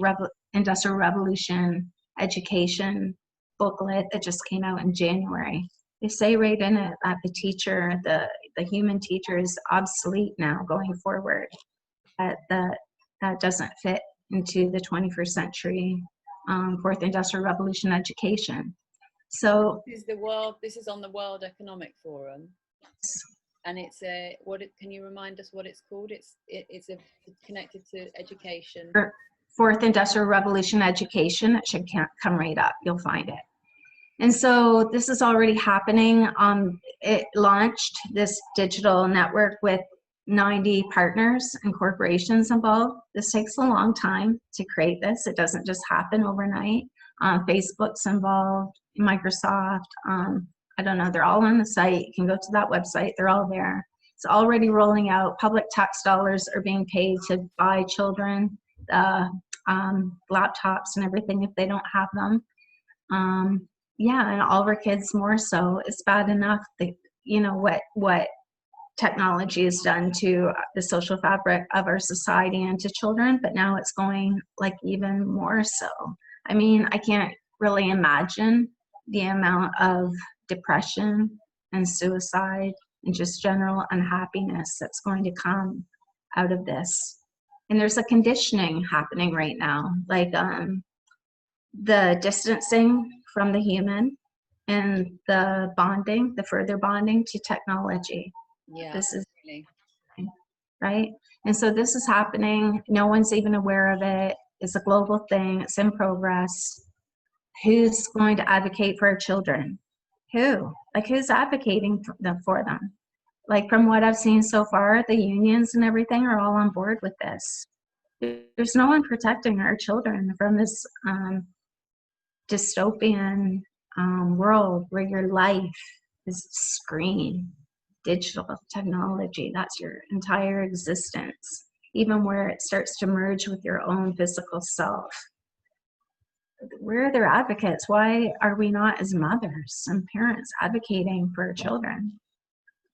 Speaker 2: Industrial Revolution education booklet that just came out in January, they say right in it that the human teacher is obsolete now going forward. That doesn't fit into the 21st century Fourth Industrial Revolution education. So
Speaker 1: this is on the World Economic Forum, and it's can you remind us what it's called? It's connected to education.
Speaker 2: Fourth Industrial Revolution education. It should come right up. You'll find it. And so this is already happening. It launched this digital network with 90 partners and corporations involved. This takes a long time to create this. It doesn't just happen overnight. Facebook's involved, Microsoft, I don't know, they're all on the site. You can go to that website, they're all there. It's already rolling out. Public tax dollars are being paid to buy children laptops and everything if they don't have them. Yeah, and all of our kids more so. It's bad enough that, what technology has done to the social fabric of our society and to children, but now it's going like even more so. I can't really imagine the amount of depression and suicide and just general unhappiness that's going to come out of this. And there's a conditioning happening right now, like the distancing from the human and the further bonding to technology.
Speaker 1: Yeah,
Speaker 2: this is
Speaker 1: really
Speaker 2: right. And so this is happening. No one's even aware of it. It's a global thing. It's in progress. Who's going to advocate for our children? Who's advocating for them? Like, from what I've seen so far, the unions and everything are all on board with this. There's no one protecting our children from this dystopian world where your life is screen, digital technology. That's your entire existence. even where it starts to merge with your own physical self. Where are their advocates? Why are we not, as mothers and parents, advocating for our children?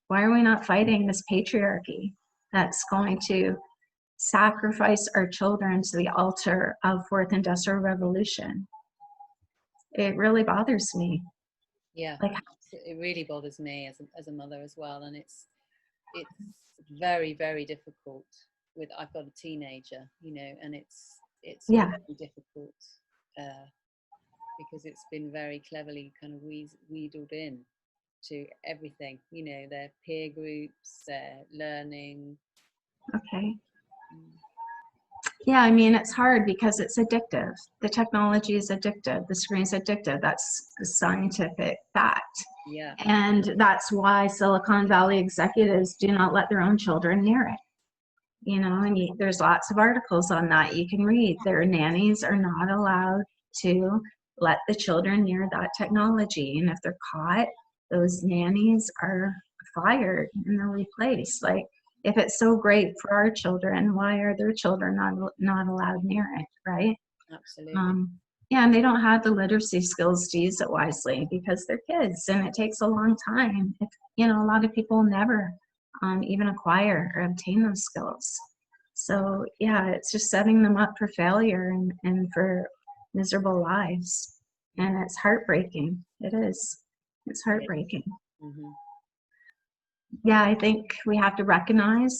Speaker 2: Why are we not fighting this patriarchy that's going to sacrifice our children to the altar of fourth industrial revolution? It really bothers me.
Speaker 1: Yeah,
Speaker 2: Like,
Speaker 1: it really bothers me as a mother as well, and it's very, very difficult. I've got a teenager, you know, and it's
Speaker 2: yeah,
Speaker 1: very difficult because it's been very cleverly kind of wheedled in to everything, you know, their peer groups, their learning.
Speaker 2: okay. Yeah, I mean, it's hard because it's addictive. The technology is addictive. The screen's addictive. That's a scientific fact.
Speaker 1: Yeah.
Speaker 2: And that's why Silicon Valley executives do not let their own children near it. You know, and there's lots of articles on that you can read. Their nannies are not allowed to let the children near that technology. And if they're caught, those nannies are fired and they're replaced. Like, if it's so great for our children, why are their children not allowed near it, right?
Speaker 1: Absolutely.
Speaker 2: Yeah, and they don't have the literacy skills to use it wisely because they're kids, and it takes a long time. You know, a lot of people never even acquire or obtain those skills. So yeah, it's just setting them up for failure and for miserable lives. And it's heartbreaking. It is. It's heartbreaking.
Speaker 1: Mm-hmm.
Speaker 2: Yeah, I think we have to recognize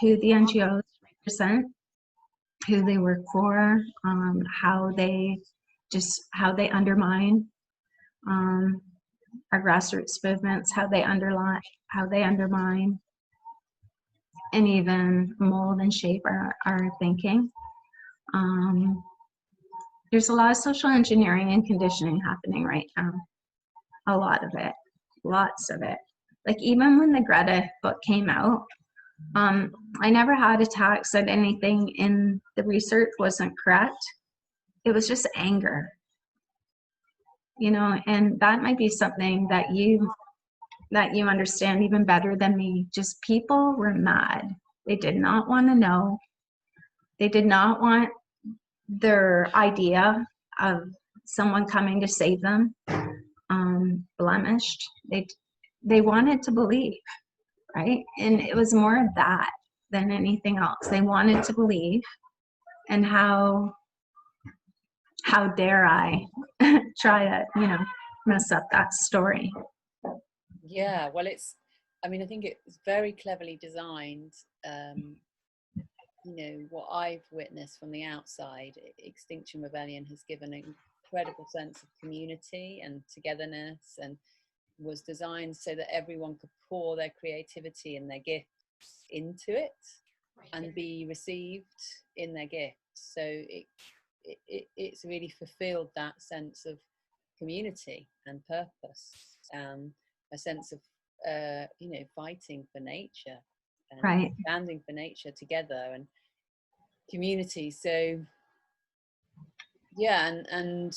Speaker 2: who the NGOs represent, who they work for, how they undermine our grassroots movements, how they undermine and even mold and shape our thinking. There's a lot of social engineering and conditioning happening right now. A lot of it, lots of it. Like, even when the Greta book came out, I never had attacks that anything in the research wasn't correct. It was just anger, you know, and that might be something that you understand even better than me. Just people were mad. They did not want to know. They did not want their idea of someone coming to save them blemished. They wanted to believe, right? And it was more of that than anything else. They wanted to believe, and how dare I try to, you know, mess up that story.
Speaker 1: Yeah, well, I think it's very cleverly designed. You know, what I've witnessed from the outside, Extinction Rebellion has given an incredible sense of community and togetherness, and was designed so that everyone could pour their creativity and their gifts into it and be received in their gifts. So it's really fulfilled that sense of community and purpose, a sense of you know, fighting for nature and
Speaker 2: right,
Speaker 1: standing for nature together and community. So yeah, and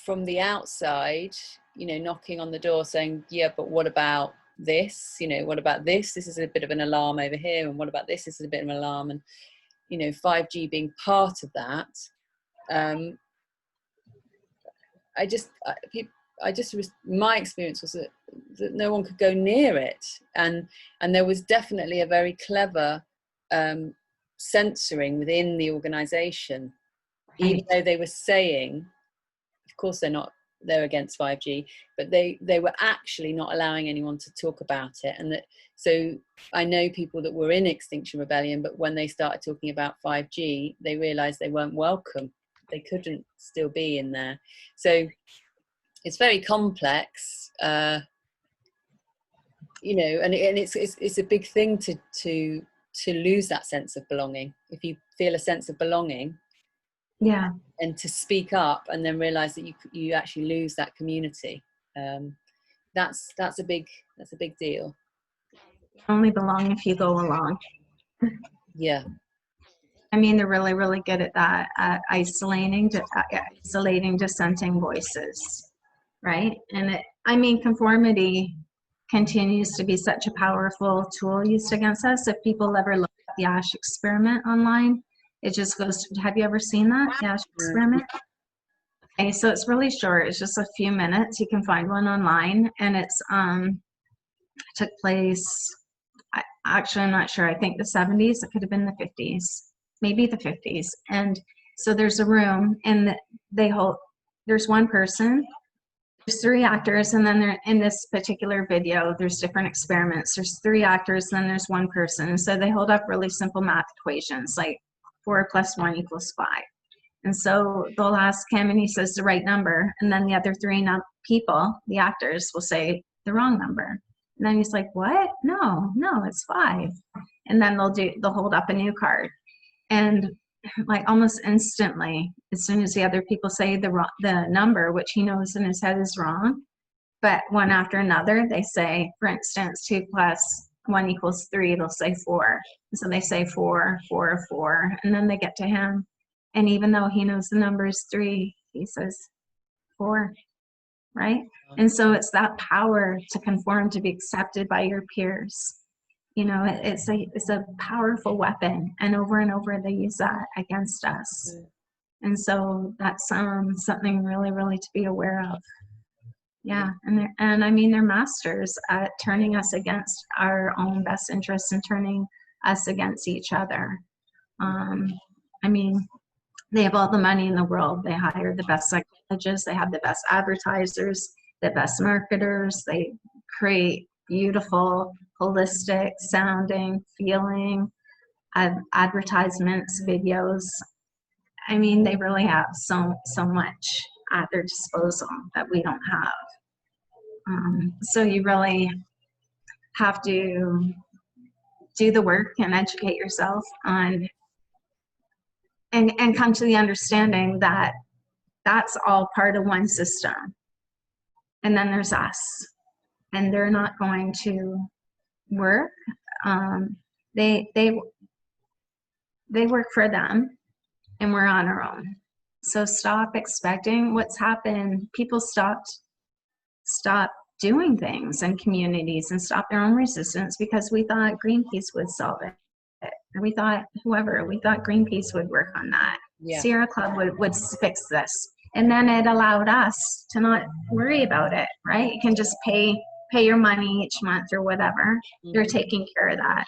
Speaker 1: from the outside, you know, knocking on the door saying, yeah, but what about this? You know, what about this? This is a bit of an alarm over here, and what about this? This is a bit of an alarm. And you know, 5G being part of that. My experience was that no one could go near it, and there was definitely a very clever censoring within the organization, right. Even though they were saying, of course they're against 5G, but they were actually not allowing anyone to talk about it. And that, so I know people that were in Extinction Rebellion, but when they started talking about 5G, they realized they weren't welcome. They couldn't still be in there. So it's very complex, you know, and it's a big thing to lose that sense of belonging. If you feel a sense of belonging,
Speaker 2: yeah,
Speaker 1: and to speak up, and then realize that you actually lose that community, that's a big deal.
Speaker 2: You only belong if you go along.
Speaker 1: Yeah.
Speaker 2: I mean, they're really, really good at that, at isolating dissenting voices, right? And conformity continues to be such a powerful tool used against us. If people ever look the Asch experiment online. It just goes, have you ever seen that, the Asch experiment? Okay, so it's really short. It's just a few minutes. You can find one online, and it's took place, actually I'm not sure, I think the 70s, it could have been the 50s, maybe the 50s. And so there's a room, and there's one person, there's 3 actors, and then in this particular video, there's different experiments. There's 3 actors, and then there's one person. So they hold up really simple math equations, like 4 + 1 = 5. And so they'll ask him, and he says the right number, and then the other 3 people, the actors, will say the wrong number. And then he's like, what? No, it's 5. And then they'll hold up a new card. And like almost instantly, as soon as the other people say the number, which he knows in his head is wrong, but one after another, they say, for instance, 2 + 1 = 3, they'll say 4. So they say 4, 4, 4, and then they get to him. And even though he knows the number is 3, he says 4. Right? And so it's that power to conform, to be accepted by your peers. You know, it's a powerful weapon, and over they use that against us. And so that's something really, really to be aware of. Yeah, and I mean, they're masters at turning us against our own best interests and turning us against each other. I mean, they have all the money in the world. They hire the best psychologists. They have the best advertisers, the best marketers. They create beautiful, holistic sounding, feeling advertisements, videos. I mean, they really have so much at their disposal that we don't have. So you really have to do the work and educate yourself on and come to the understanding that that's all part of one system. And then there's us, and they're not going to work. They work for them, and we're on our own. So stop expecting what's happened. People stop doing things in communities and stop their own resistance because we thought Greenpeace would solve it. We thought Greenpeace would work on that. Yeah. Sierra Club would fix this. And then it allowed us to not worry about it, right? You can just pay your money each month or whatever. Mm-hmm. They're taking care of that.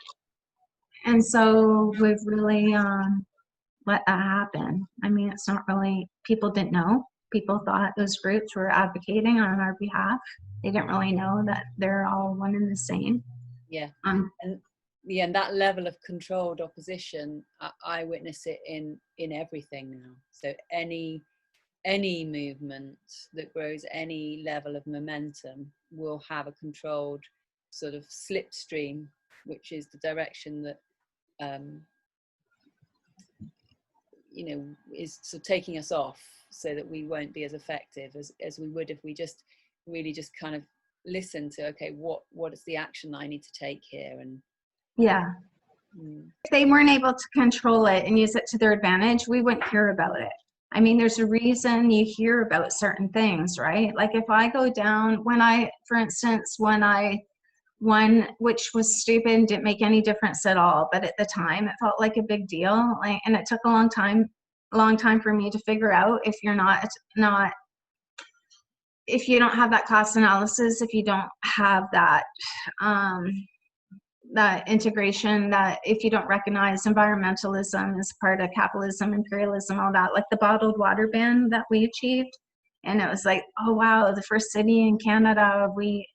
Speaker 2: And so we've really let that happen. I mean, it's not really, people didn't know. People thought those groups were advocating on our behalf. They didn't really know that they're all one and the same.
Speaker 1: Yeah. And that level of controlled opposition, I witness it in everything now. So any movement that grows any level of momentum will have a controlled sort of slipstream, which is the direction that is sort of taking us off, so that we won't be as effective as we would if we just really just kind of listen to, okay, what is the action I need to take here? And
Speaker 2: yeah. If they weren't able to control it and use it to their advantage, we wouldn't hear about it. I mean, there's a reason you hear about certain things, right? Like if I go down, for instance, one which was stupid and didn't make any difference at all, but at the time it felt like a big deal. And it took a long time for me to figure out, if you're if you don't have that cost analysis, if you don't have that that integration, that if you don't recognize environmentalism as part of capitalism, imperialism, all that, like the bottled water ban that we achieved. And it was like, oh wow, the first city in Canada, we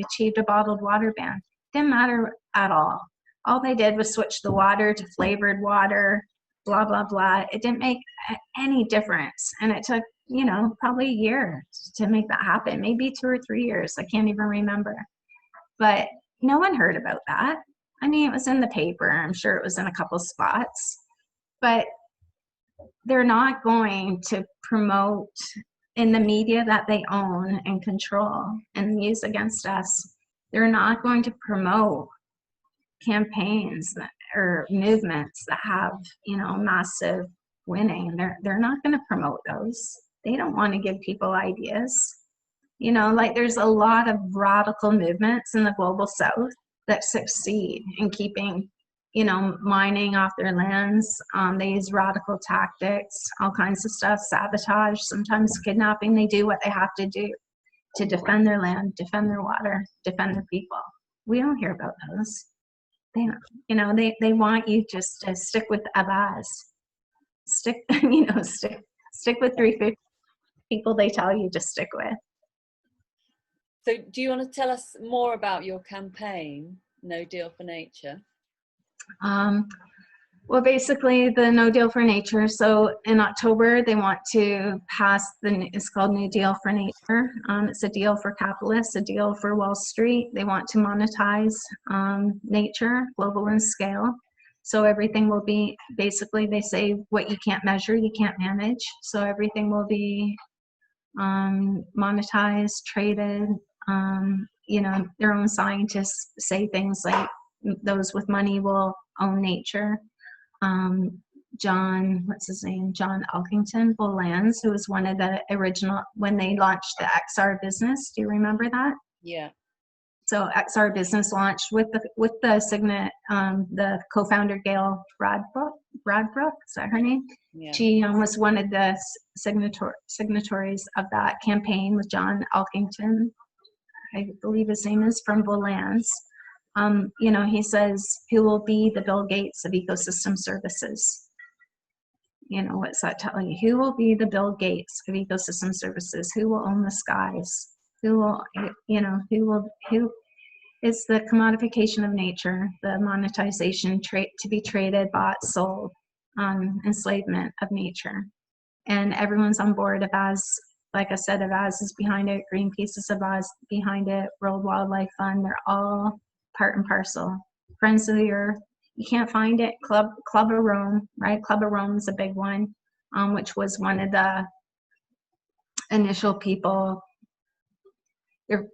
Speaker 2: achieved a bottled water ban. Didn't matter at all. All they did was switch the water to flavored water, blah, blah, blah. It didn't make any difference. And it took, probably a year to make that happen, maybe 2 or 3 years. I can't even remember. But no one heard about that. I mean, it was in the paper. I'm sure it was in a couple spots. But they're not going to promote in the media that they own and control and use against us. They're not going to promote campaigns or movements that have, massive winning. They're not going to promote those. They don't want to give people ideas. Like there's a lot of radical movements in the global south that succeed in keeping you know, mining off their lands. They use radical tactics, all kinds of stuff, sabotage, sometimes kidnapping. They do what they have to do to defend their land, defend their water, defend their people. We don't hear about those. They, you know, they want you just to stick with Abaz. Stick, you know, stick with 350 people they tell you to stick with.
Speaker 1: So do you want to tell us more about your campaign, No Deal for Nature?
Speaker 2: Well, basically the No Deal for Nature. So in October, they want to pass it's called New Deal for Nature. It's a deal for capitalists, a deal for Wall Street. They want to monetize nature, global in scale. So everything will be, basically they say what you can't measure, you can't manage. So everything will be monetized, traded. You know, their own scientists say things like those with money will own nature. John, what's his name? John Elkington Bolands, who was one of the original, when they launched the XR business. Do you remember that?
Speaker 1: Yeah.
Speaker 2: So XR business launched with the co-founder Gail Bradbrook, is that her name?
Speaker 1: Yeah.
Speaker 2: She was one of the signatories of that campaign with John Elkington, I believe his name is, from Bolands. You know, he says, who will be the Bill Gates of ecosystem services? You know, what's that telling you? Who will be the Bill Gates of ecosystem services? Who will own the skies? Who will, you know, who is the commodification of nature, the monetization, to be traded, bought, sold, enslavement of nature. And everyone's on board. Abaz, like I said, Abaz is behind it. Greenpeace is Abaz behind it. World Wildlife Fund, they're all part and parcel. Friends of the Earth, you can't find it. Club of Rome, right? Club of Rome is a big one, which was one of the initial people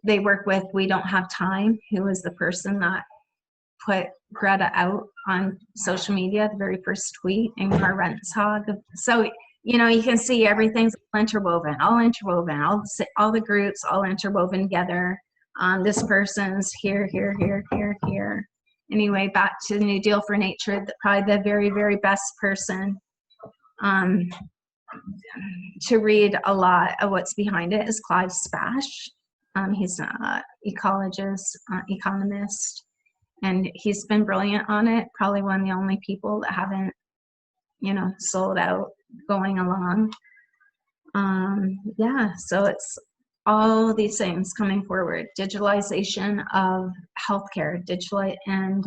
Speaker 2: they work with. We Don't Have Time, who was the person that put Greta out on social media, the very first tweet, and our Rentshog. So, you know, you can see everything's all interwoven, all the groups all interwoven together. This person's here. Anyway, back to the New Deal for Nature, probably the very, very best person to read a lot of what's behind it is Clive Spash. He's an ecologist, economist, and he's been brilliant on it. Probably one of the only people that haven't, you know, sold out going along. Yeah, so it's all these things coming forward. Digitalization of healthcare, and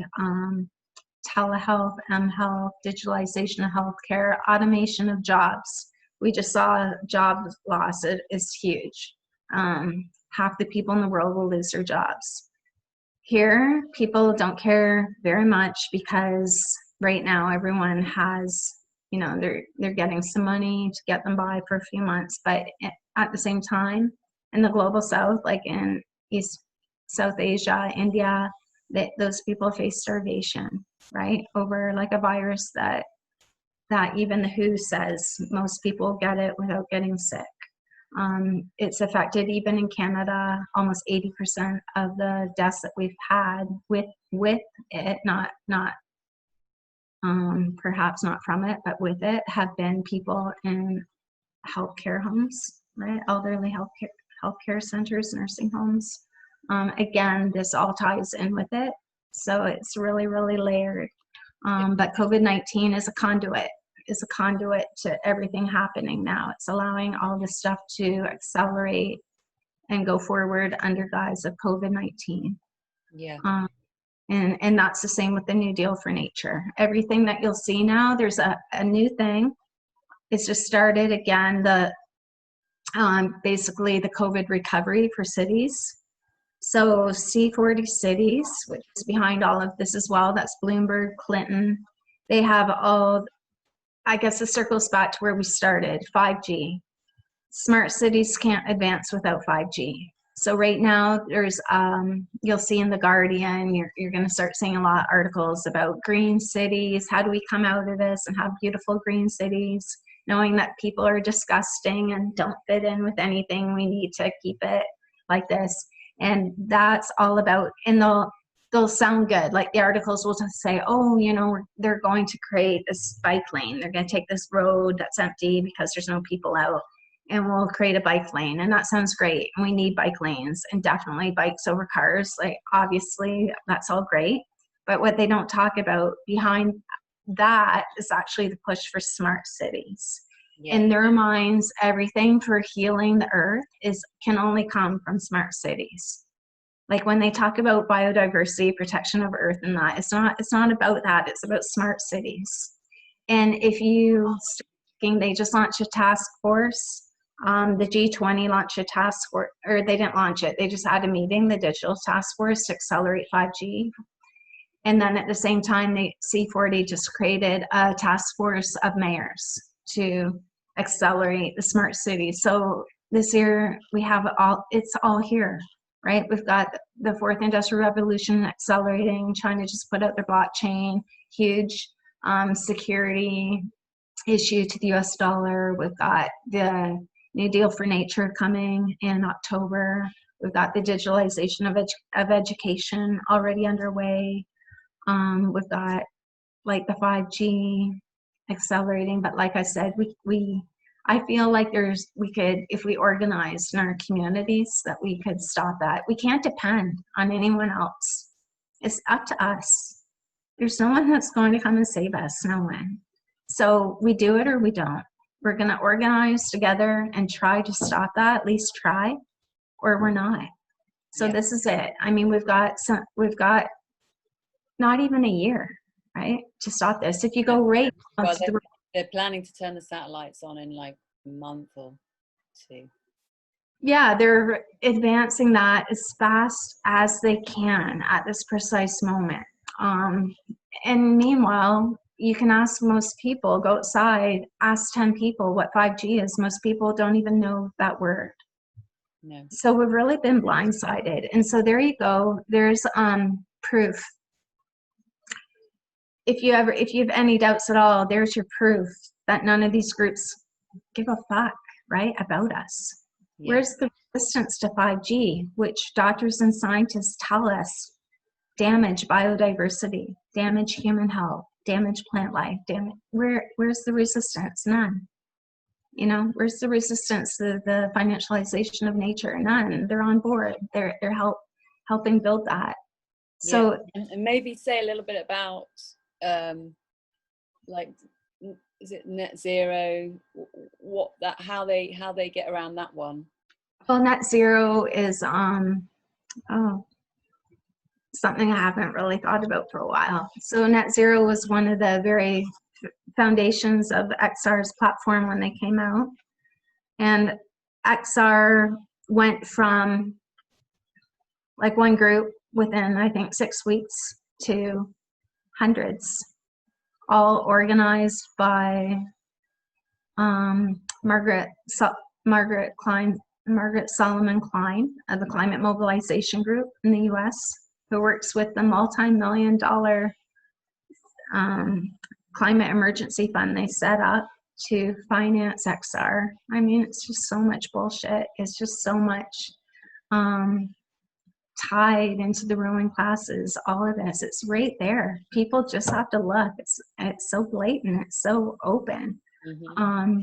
Speaker 2: telehealth, mHealth, digitalization of healthcare, automation of jobs. We just saw job loss is huge. Half the people in the world will lose their jobs. Here, people don't care very much because right now everyone has, you know, they're getting some money to get them by for a few months, but at the same time, in the global south, like in South Asia, India, those people face starvation, right? Over like a virus that even the WHO says most people get it without getting sick. It's affected even in Canada. Almost 80% of the deaths that we've had with it, not perhaps not from it, but with it, have been people in healthcare homes, right? Elderly healthcare centers, nursing homes. Again, this all ties in with it, so it's really, really layered. But COVID-19 is a conduit. To everything happening now. It's allowing all this stuff to accelerate and go forward under guise of COVID-19.
Speaker 1: Yeah.
Speaker 2: And that's the same with the New Deal for Nature. Everything that you'll see now, there's a new thing. It's just started again, basically the COVID recovery for cities. So C40 cities, which is behind all of this as well, that's Bloomberg, Clinton. They have all, I guess it circles back to where we started, 5G. Smart cities can't advance without 5G. So right now there's, you'll see in The Guardian, you're gonna start seeing a lot of articles about green cities. How do we come out of this and have beautiful green cities? Knowing that people are disgusting and don't fit in with anything, we need to keep it like this. And that's all about, and they'll sound good. Like the articles will just say, oh, you know, they're going to create this bike lane. They're going to take this road that's empty because there's no people out, and we'll create a bike lane. And that sounds great. And we need bike lanes, and definitely bikes over cars. Like, obviously, that's all great. But what they don't talk about behind that is actually the push for smart cities. Yeah. In their minds, everything for healing the earth can only come from smart cities. Like when they talk about biodiversity, protection of earth, and that, it's not about that. It's about smart cities. And if you thinking they just launched a task force, the G20 launched a task force, or they didn't launch it. They just had a meeting, the digital task force to accelerate 5G. And then at the same time, C40 just created a task force of mayors to accelerate the smart cities. So this year we have it's all here. Right, we've got the fourth industrial revolution accelerating. China just put out their blockchain, huge security issue to the US dollar. We've got the New Deal for Nature coming in October. We've got the digitalization of education already underway. We've got like the 5G accelerating, but like I said, I feel like we could, if we organized in our communities, that we could stop that. We can't depend on anyone else. It's up to us. There's no one that's going to come and save us, no one. So we do it or we don't. We're going to organize together and try to stop that, at least try, or we're not. So yeah. This is it. I mean, we've got not even a year, right, to stop this. If you go right
Speaker 1: well, they're planning to turn the satellites on in like a month or two.
Speaker 2: Yeah, they're advancing that as fast as they can at this precise moment. And meanwhile, you can ask most people, go outside, ask 10 people what 5G is. Most people don't even know that word. No. So we've really been blindsided. And so there you go. There's proof. If you have any doubts at all, there's your proof that none of these groups give a fuck, right, about us. Yeah. Where's the resistance to 5G, which doctors and scientists tell us damage biodiversity, damage human health, damage plant life, where's the resistance? None. You know, where's the resistance to the financialization of nature? None. They're on board. They're helping build that. So
Speaker 1: yeah. And maybe say a little bit about like, is it net zero? How they get around that one?
Speaker 2: Well, net zero is something I haven't really thought about for a while. So net zero was one of the very foundations of XR's platform when they came out, and XR went from like one group within, I think, 6 weeks to hundreds, all organized by Margaret Solomon Klein of the Climate Mobilization Group in the US, who works with the multi-million-dollar climate emergency fund they set up to finance XR. I mean, it's just so much bullshit. It's just so much tied into the ruling classes, all of this. It's right there. People just have to look. It's so blatant. It's so open. Mm-hmm.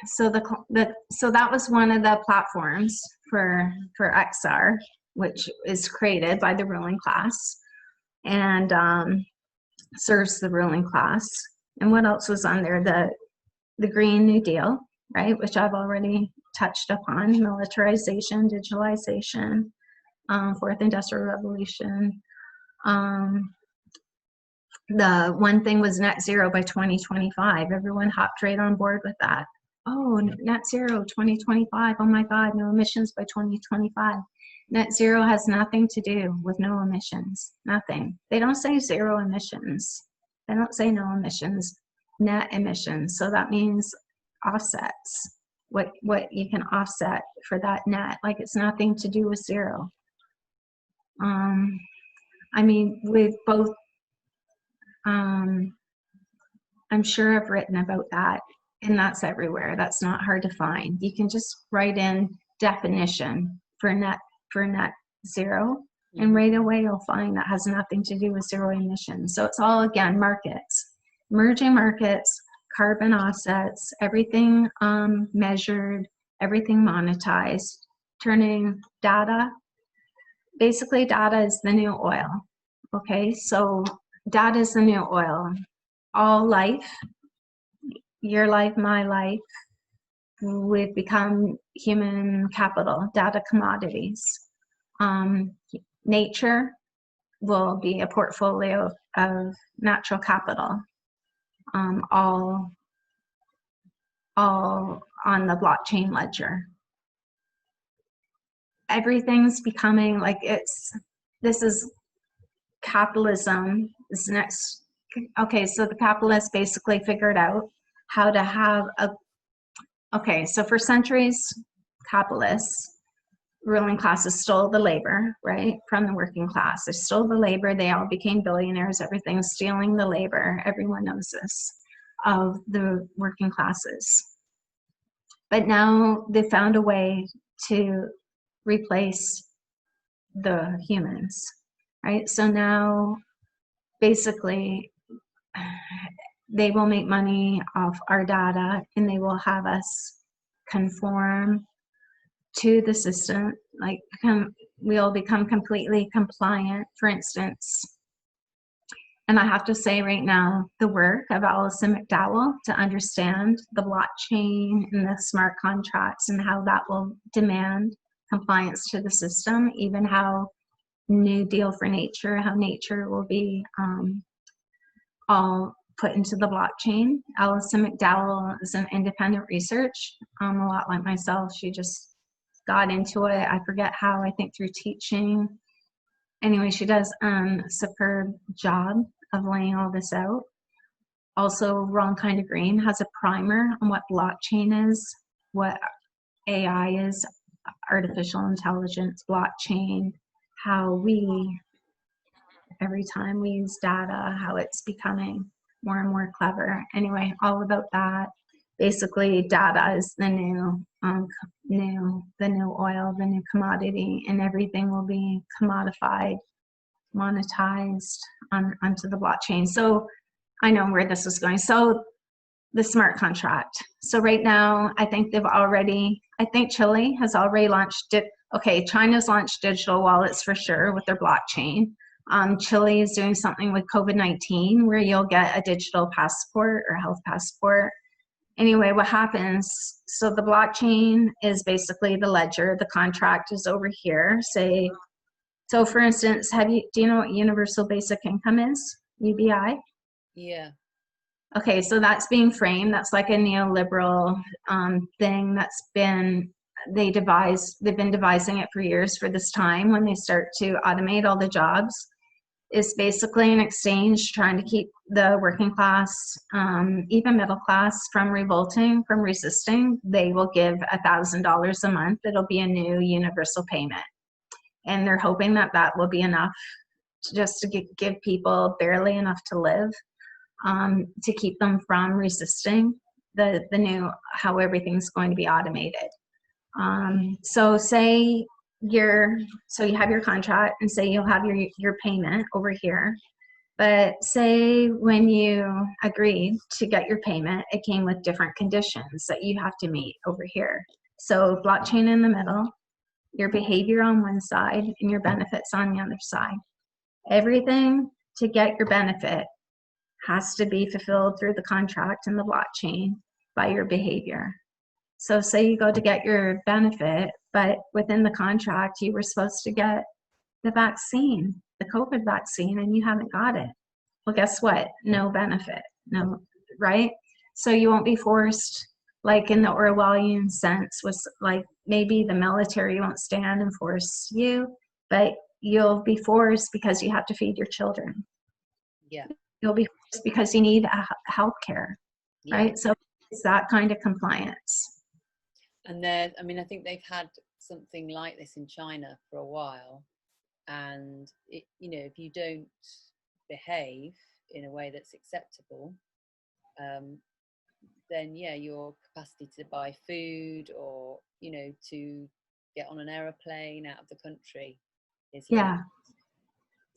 Speaker 2: So that was one of the platforms for XR, which is created by the ruling class and serves the ruling class. And what else was on there? The Green New Deal, right, which I've already touched upon: militarization, digitalization, fourth industrial revolution. The one thing was net zero by 2025. Everyone hopped right on board with that. Oh, net zero 2025. Oh my God, no emissions by 2025. Net zero has nothing to do with no emissions. Nothing. They don't say zero emissions. They don't say no emissions. Net emissions. So that means offsets. What you can offset for that net. Like, it's nothing to do with zero. I mean, with both. I'm sure I've written about that, and that's everywhere. That's not hard to find. You can just write in definition for net zero, And right away, you'll find that has nothing to do with zero emissions. So it's all, again, markets, emerging markets, carbon offsets, everything measured, everything monetized, turning data. Basically, data is the new oil. Okay, so data is the new oil. All life, your life, my life, we've become human capital, data commodities. Nature will be a portfolio of natural capital, all on the blockchain ledger. Everything's becoming like this is capitalism. This next, okay, so the capitalists basically figured out how to have okay, so for centuries, capitalists, ruling classes stole the labor, right, from the working class. They stole the labor. They all became billionaires. Everything's stealing the labor. Everyone knows this, of the working classes. But now they found a way to replace the humans, right? So now, basically, they will make money off our data, and they will have us conform to the system, like we'll become completely compliant, for instance. And I have to say right now, the work of Alison McDowell to understand the blockchain and the smart contracts and how that will demand compliance to the system, even how New Deal for Nature, how nature will be all put into the blockchain. Alison McDowell is an independent research, a lot like myself. She just got into it. I forget how, I think through teaching. Anyway, she does a superb job of laying all this out. Also, Wrong Kind of Green has a primer on what blockchain is, what AI is, artificial intelligence, blockchain, how we, every time we use data, how it's becoming more and more clever. Anyway, all about that. Basically, data is the new oil, the new commodity, and everything will be commodified, monetized onto the blockchain. So I know where this is going. So the smart contract. So right now, I think Chile has already launched it. Okay, China's launched digital wallets for sure with their blockchain. Chile is doing something with COVID-19 where you'll get a digital passport or health passport. Anyway, what happens, so the blockchain is basically the ledger, the contract is over here. Say, so for instance, do you know what universal basic income is? UBI?
Speaker 1: Yeah.
Speaker 2: Okay, so that's being framed. That's like a neoliberal thing they've been devising it for years for this time when they start to automate all the jobs. Is basically an exchange trying to keep the working class, even middle class, from revolting, from resisting. They will give $1,000 a month. It'll be a new universal payment. And they're hoping that that will be enough just to give people barely enough to live, to keep them from resisting the new, how everything's going to be automated. So say you have your contract, and say you'll have your payment over here, but say when you agreed to get your payment, it came with different conditions that you have to meet over here. So blockchain in the middle, your behavior on one side, and your benefits on the other side. Everything to get your benefit has to be fulfilled through the contract and the blockchain by your behavior. So say you go to get your benefit, but within the contract, you were supposed to get the vaccine, the COVID vaccine, and you haven't got it. Well, guess what? No benefit, no, right? So you won't be forced, like in the Orwellian sense, was like maybe the military won't stand and force you, but you'll be forced because you have to feed your children.
Speaker 1: Yeah.
Speaker 2: You'll be forced because you need health care, right? So it's that kind of compliance.
Speaker 1: And then, I mean, I think they've had something like this in China for a while. And, if you don't behave in a way that's acceptable, then, your capacity to buy food or, to get on an aeroplane out of the country is limited.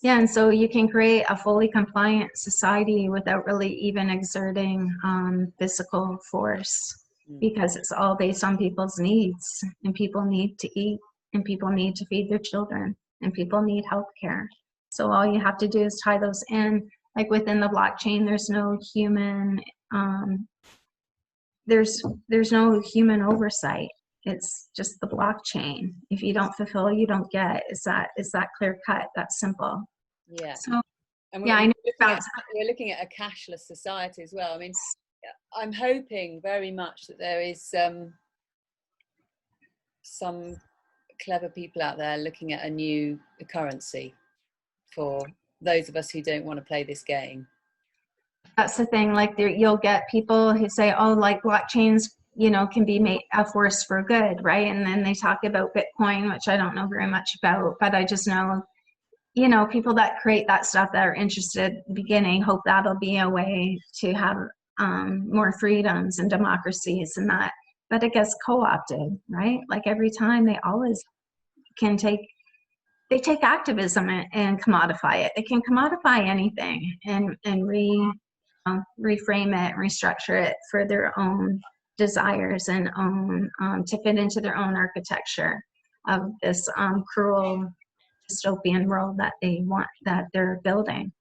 Speaker 2: Yeah, and so you can create a fully compliant society without really even exerting physical force, because it's all based on people's needs, and people need to eat, and people need to feed their children, and people need health care. So all you have to do is tie those in. Like within the blockchain, there's no human, there's no human oversight. It's just the blockchain. If you don't fulfill, you don't get. Is that clear cut? That's simple.
Speaker 1: Yeah.
Speaker 2: So
Speaker 1: and
Speaker 2: yeah, I know
Speaker 1: we're looking at a cashless society as well. I mean, I'm hoping very much that there is some clever people out there looking at a new currency for those of us who don't want to play this game.
Speaker 2: That's the thing. Like you'll get people who say, "Oh, like blockchains, can be made a force for good," right? And then they talk about Bitcoin, which I don't know very much about, but I just know, people that create that stuff that are interested at the beginning hope that'll be a way to have more freedoms and democracies and that. But it gets co-opted, right? Like every time they always they take activism and commodify it. They can commodify anything and reframe it, restructure it for their own desires and own to fit into their own architecture of this cruel dystopian world that they're building.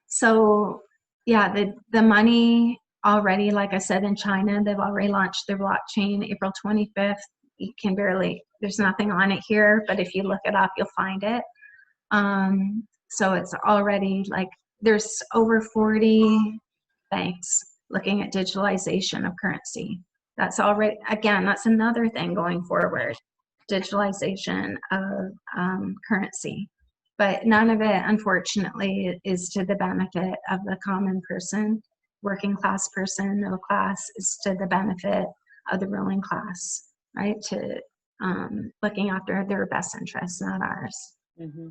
Speaker 2: So yeah, the money already, like I said, in China, they've already launched their blockchain April 25th. You can there's nothing on it here, but if you look it up, you'll find it. So it's already like there's over 40 banks looking at digitalization of currency. That's already, again, that's another thing going forward, digitalization of currency. But none of it, unfortunately, is to the benefit of the common person, working class person, middle class, is to the benefit of the ruling class, right? To looking after their best interests, not ours.
Speaker 1: Mm-hmm.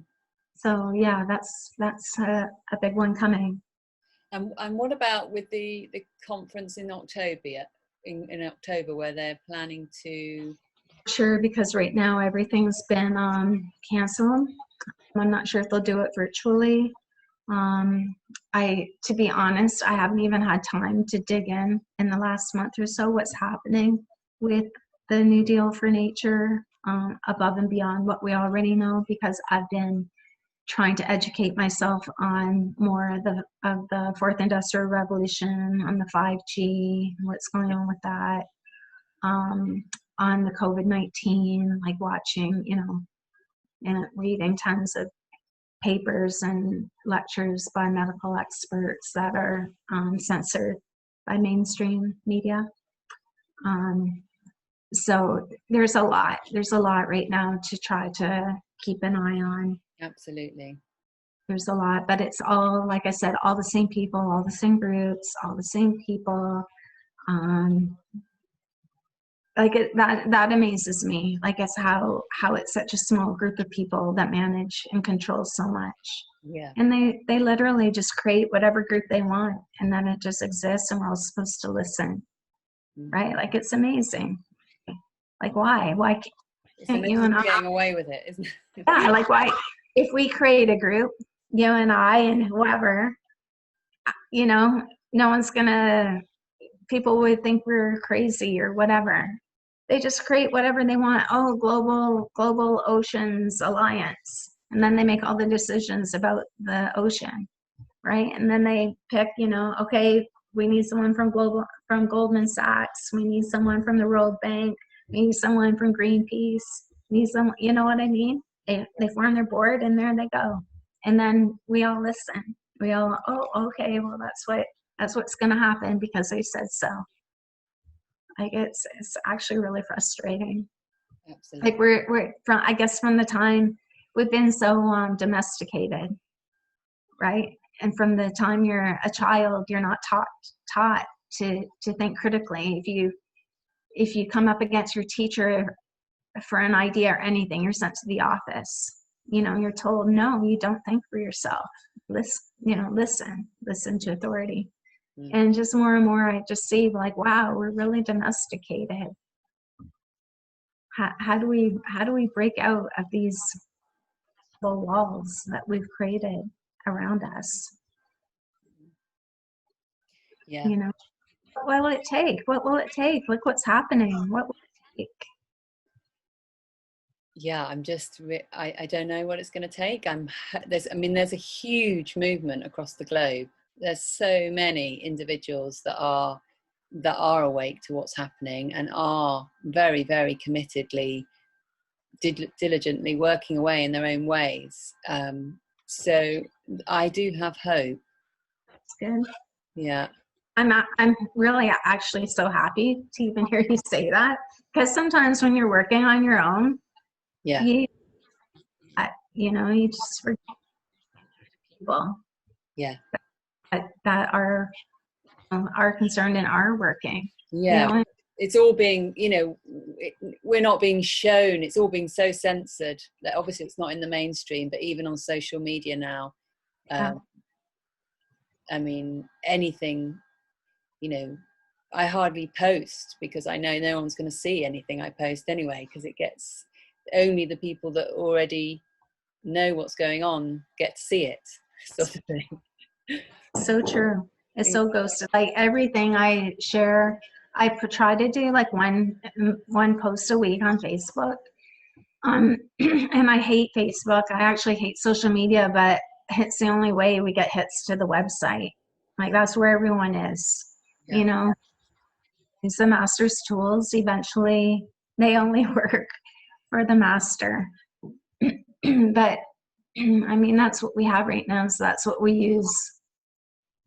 Speaker 2: So yeah, that's a big one coming.
Speaker 1: And what about with the conference in October? In October, where they're planning to?
Speaker 2: Sure, because right now everything's been canceled. I'm not sure if they'll do it virtually. To be honest, I haven't even had time to dig in the last month or so what's happening with the New Deal for Nature above and beyond what we already know, because I've been trying to educate myself on more of the fourth industrial revolution, on the 5G, what's going on with that, on the COVID-19, like watching, and reading tons of papers and lectures by medical experts that are censored by mainstream media. So there's a lot right now to try to keep an eye on.
Speaker 1: Absolutely.
Speaker 2: There's a lot, but it's all, like I said, all the same people, all the same groups, all the same people. That amazes me. Like it's how it's such a small group of people that manage and control so much.
Speaker 1: Yeah.
Speaker 2: And they literally just create whatever group they want, and then it just exists, and we're all supposed to listen, right? Like it's amazing. Like why can't you and I
Speaker 1: getting away with it, isn't it?
Speaker 2: Yeah, like why? If we create a group, you and I and whoever, no one's gonna. People would think we're crazy or whatever. They just create whatever they want. Oh, global oceans alliance, and then they make all the decisions about the ocean, right? And then they pick, okay, we need someone from Goldman Sachs. We need someone from the World Bank. We need someone from Greenpeace. We need someone, you know what I mean? They form their board, and there they go. And then we all listen. We all, oh, okay, well that's what's going to happen because they said so. Like it's actually really frustrating.
Speaker 1: Absolutely.
Speaker 2: Like we're from the time we've been so domesticated, right? And from the time you're a child, you're not taught to think critically. If you come up against your teacher for an idea or anything, you're sent to the office. You're told, no, you don't think for yourself. Listen to authority. And just more and more, I just see like, wow, we're really domesticated. How do we break out of these invisible walls that we've created around us.
Speaker 1: Yeah.
Speaker 2: You know, what will it take? What will it take? Look what's happening. What will it take?
Speaker 1: Yeah, I'm just, I don't know what it's going to take. There's a huge movement across the globe. There's so many individuals that are awake to what's happening and are very, very committedly, diligently working away in their own ways. So I do have hope.
Speaker 2: It's good.
Speaker 1: Yeah.
Speaker 2: I'm really actually so happy to even hear you say that, because sometimes when you're working on your own,
Speaker 1: Yeah.
Speaker 2: you just forget people
Speaker 1: Yeah.
Speaker 2: that are concerned and are working.
Speaker 1: Yeah. It's all being, we're not being shown. It's all being so censored that obviously it's not in the mainstream, but even on social media now, I mean, anything, I hardly post because I know no one's going to see anything I post anyway, because it gets only the people that already know what's going on get to see it, sort of thing.
Speaker 2: So true. It's so ghosted. Like everything I share, I try to do like one post a week on Facebook. And I hate Facebook. I actually hate social media, but it's the only way we get hits to the website. Like that's where everyone is. Yeah. It's the master's tools. Eventually, they only work for the master. But I mean, that's what we have right now. So that's what we use.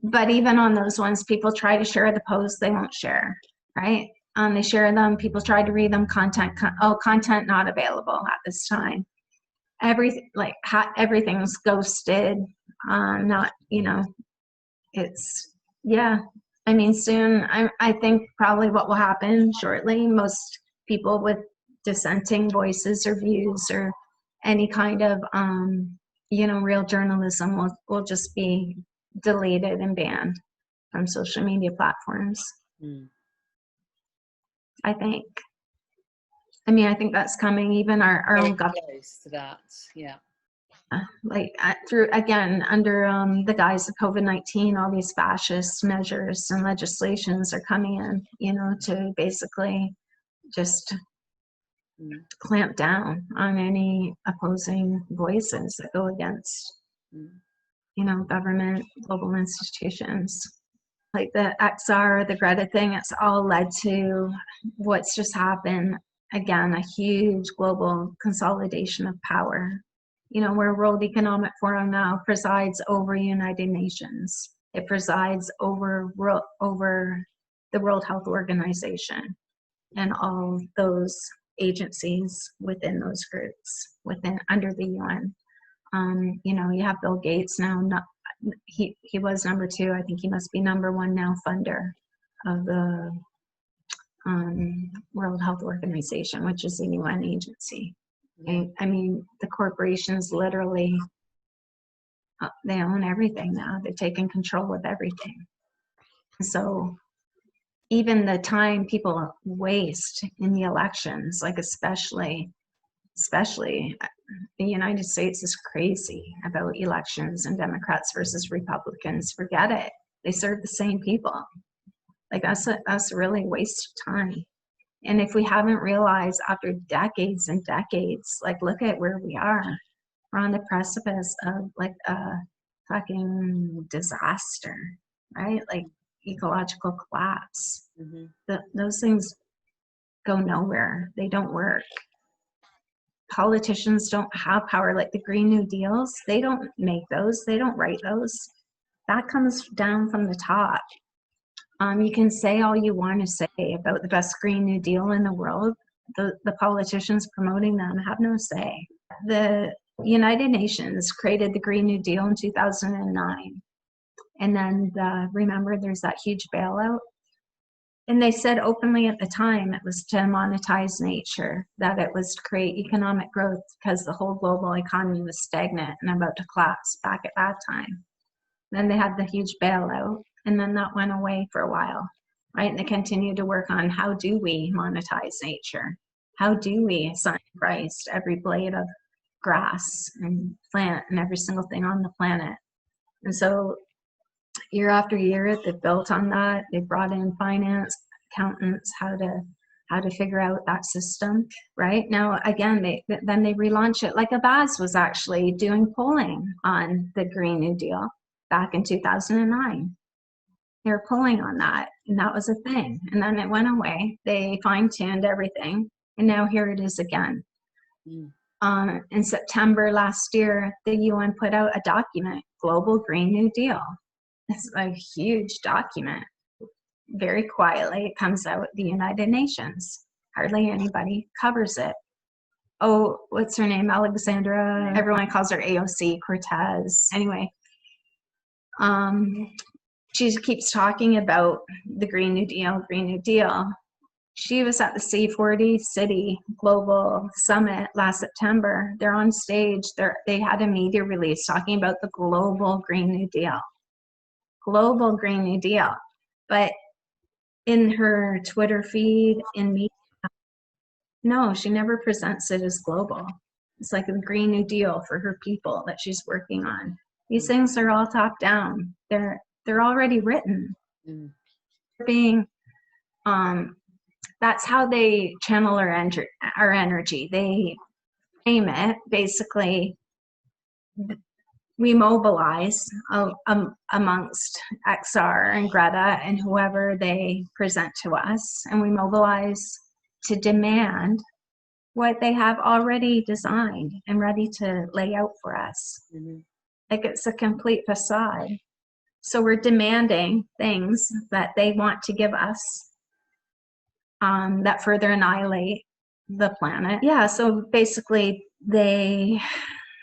Speaker 2: But even on those ones, people try to share the posts, they won't share, right? They share them, people try to read them, content not available at this time. Everything's ghosted, I mean, soon, I think probably what will happen shortly, most people with dissenting voices or views or any kind of, real journalism will just be deleted and banned from social media platforms. I think. I mean, I think that's coming. Even our own government.
Speaker 1: Close to that, yeah.
Speaker 2: Under the guise of COVID-19, all these fascist measures and legislations are coming in, to basically just clamp down on any opposing voices that go against, government, global institutions. Like the XR, the Greta thing, it's all led to what's just happened. Again, a huge global consolidation of power. Where World Economic Forum now presides over United Nations. It presides over the World Health Organization and all those agencies within those groups, under the UN. You have Bill Gates now. He was number 2. I think he must be number 1 now, funder of the World Health Organization, which is a UN agency. I mean, the corporations literally, they own everything now. They're taking control of everything. So even the time people waste in the elections, like especially the United States is crazy about elections and Democrats versus Republicans. Forget it. They serve the same people. Like that's really a waste of time. And if we haven't realized after decades and decades, like look at where we are. We're on the precipice of like a fucking disaster, right? Like ecological collapse. Those things go nowhere. They don't work. Politicians don't have power. Like the Green New Deals, they don't make those. They don't write those. That comes down from the top. You can say all you want to say about the best Green New Deal in the world. The politicians promoting them have no say. The United Nations created the Green New Deal in 2009. And then remember, there's that huge bailout. And they said openly at the time it was to monetize nature, that it was to create economic growth because the whole global economy was stagnant and about to collapse back at that time. Then they had the huge bailout. And then that went away for a while, right? And they continued to work on how do we monetize nature? How do we assign price to every blade of grass and plant and every single thing on the planet. And so year after year, they've built on that. They brought in finance, accountants, how to figure out that system. Right now, again, then they relaunch it. Like Abbas was actually doing polling on the Green New Deal back in 2009. They were polling on that, and that was a thing. And then it went away. They fine-tuned everything, and now here it is again. In September last year, the UN put out a document, Global Green New Deal. It's a huge document. Very quietly, it comes out at the United Nations. Hardly anybody covers it. Oh, what's her name? Alexandra. Everyone calls her AOC Cortez. Anyway, she keeps talking about the Green New Deal, Green New Deal. She was at the C40 City Global Summit last September. They're on stage. They had a media release talking about the Global Green New Deal. Global Green New Deal. But in her Twitter feed, in media, no, she never presents it as global. It's like a Green New Deal for her people that she's working on. These things are all top down. They're already written. Being, that's how they channel our energy. They frame it, basically. We mobilize amongst XR and Greta and whoever they present to us, and we mobilize to demand what they have already designed and ready to lay out for us. Like it's a complete facade. So we're demanding things that they want to give us that further annihilate the planet. Yeah, so basically they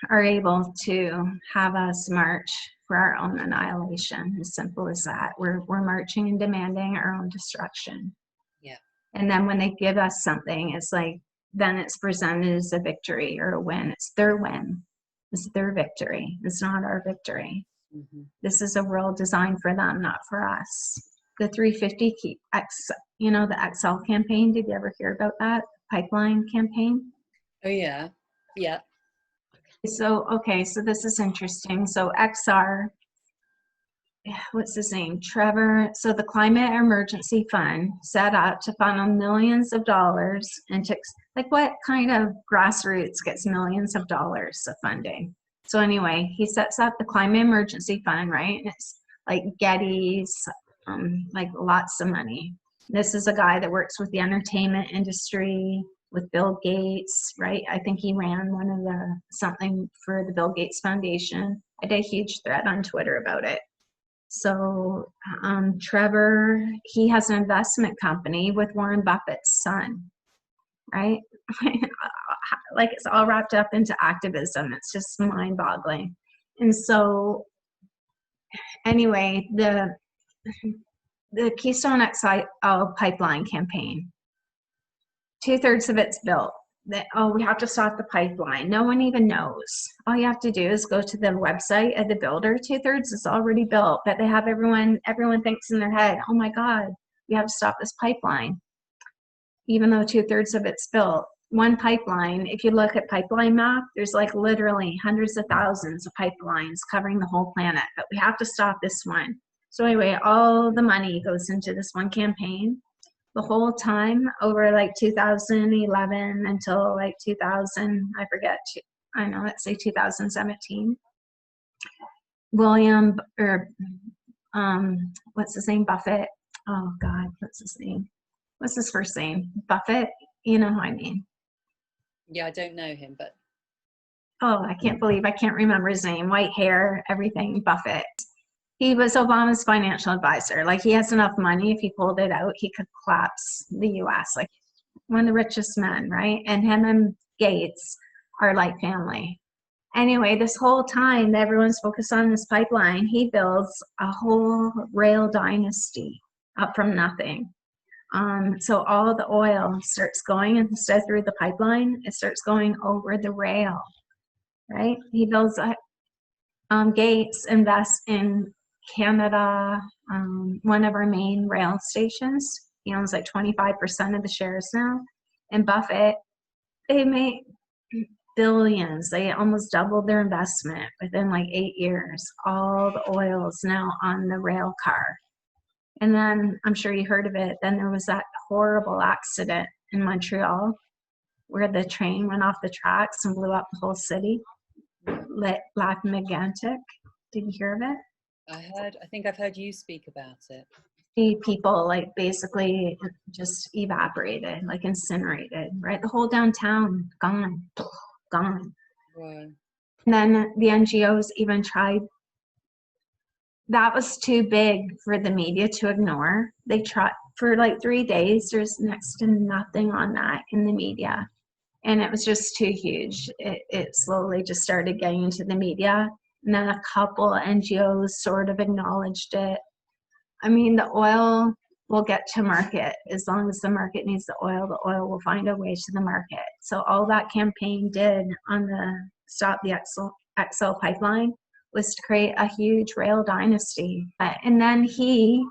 Speaker 2: are able to have us march for our own annihilation. As simple as that. We're marching and demanding our own destruction.
Speaker 1: Yeah.
Speaker 2: And then when they give us something, it's like, then it's presented as a victory or a win. It's their win. It's their victory. It's not our victory. This is a world designed for them, not for us. The 350 the XL campaign. Did you ever hear about that pipeline campaign?
Speaker 1: Oh yeah. Yeah.
Speaker 2: So this is interesting. So XR, what's his name? Trevor. So the Climate Emergency Fund set up to fund millions of dollars into, like, what kind of grassroots gets millions of dollars of funding? So anyway, he sets up the Climate Emergency Fund, right? And it's like Getty's, like lots of money. This is a guy that works with the entertainment industry, with Bill Gates, right? I think he ran something for the Bill Gates Foundation. I did a huge thread on Twitter about it. So Trevor, he has an investment company with Warren Buffett's son, right? Like it's all wrapped up into activism. It's just mind-boggling. And so anyway, the Keystone XL pipeline campaign, 2/3 of it's built. We have to stop the pipeline. No one even knows. All you have to do is go to the website of the builder. 2/3 is already built, but they have everyone thinks in their head, oh my God, we have to stop this pipeline. Even though 2/3 of it's built. One pipeline, if you look at pipeline map, there's like literally hundreds of thousands of pipelines covering the whole planet, but we have to stop this one. So anyway, all the money goes into this one campaign. The whole time over like 2011 until like 2000, I forget, let's say 2017. What's his name? Buffett. Oh God, what's his name? What's his first name? Buffett. You know who I mean.
Speaker 1: Yeah, I don't know him, but.
Speaker 2: Oh, I can't believe I can't remember his name. White hair, everything, Buffett. He was Obama's financial advisor. Like, he has enough money, if he pulled it out, he could collapse the US. Like, one of the richest men, right? And him and Gates are like family. Anyway, this whole time everyone's focused on this pipeline, he builds a whole rail dynasty up from nothing. So all the oil starts going, instead of through the pipeline, it starts going over the rail, right? He builds Gates invests in Canada, one of our main rail stations. He owns like 25% of the shares now. And Buffett, they make billions. They almost doubled their investment within like 8 years. All the oil is now on the rail car. And then, I'm sure you heard of it, then there was that horrible accident in Montreal where the train went off the tracks and blew up the whole city. Lac Mégantic. Did you hear of it?
Speaker 1: I think I've heard you speak about it.
Speaker 2: The people like basically just evaporated, like incinerated, right? The whole downtown gone.
Speaker 1: Wow.
Speaker 2: And then the NGOs even tried. That was too big for the media to ignore. They tried for like 3 days. There's next to nothing on that in the media. And it was just too huge. It slowly just started getting into the media. And then a couple NGOs sort of acknowledged it. I mean, the oil will get to market. As long as the market needs the oil will find a way to the market. So all that campaign did on the Stop the XL pipeline was to create a huge rail dynasty. And then he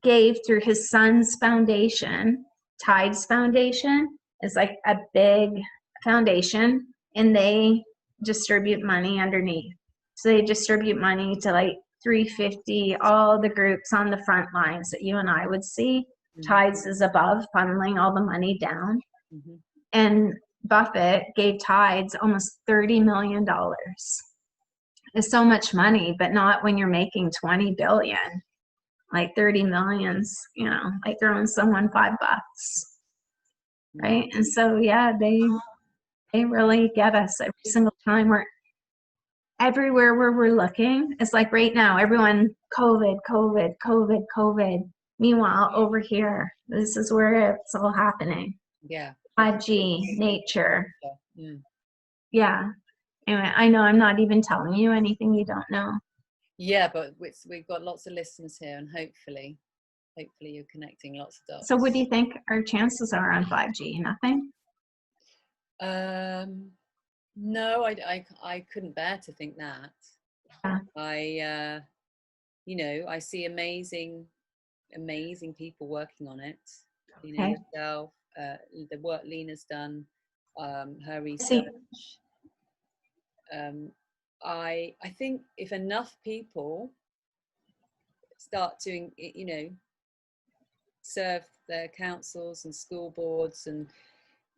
Speaker 2: gave through his son's foundation, Tides Foundation, is like a big foundation, and they distribute money underneath. So they distribute money to like 350, all the groups on the front lines that you and I would see. Tides is above, funneling all the money down. And Buffett gave Tides almost $30 million. It's so much money, but not when you're making 20 billion. Like 30 millions, you know, like throwing someone $5, right? And so, yeah, they really get us every single time. We're everywhere where we're looking. It's like right now, everyone, COVID. Meanwhile, over here, this is where it's all happening.
Speaker 1: Yeah.
Speaker 2: 5G, nature. Yeah. Anyway, I know I'm not even telling you anything you don't know.
Speaker 1: Yeah, but we've got lots of listeners here, and hopefully you're connecting lots of dots.
Speaker 2: So what do you think our chances are on 5G? Nothing?
Speaker 1: No, I couldn't bear to think that.
Speaker 2: Yeah.
Speaker 1: I see amazing people working on it. You know, yourself, the work Lena's done, her research. I think if enough people start to, serve their councils and school boards, and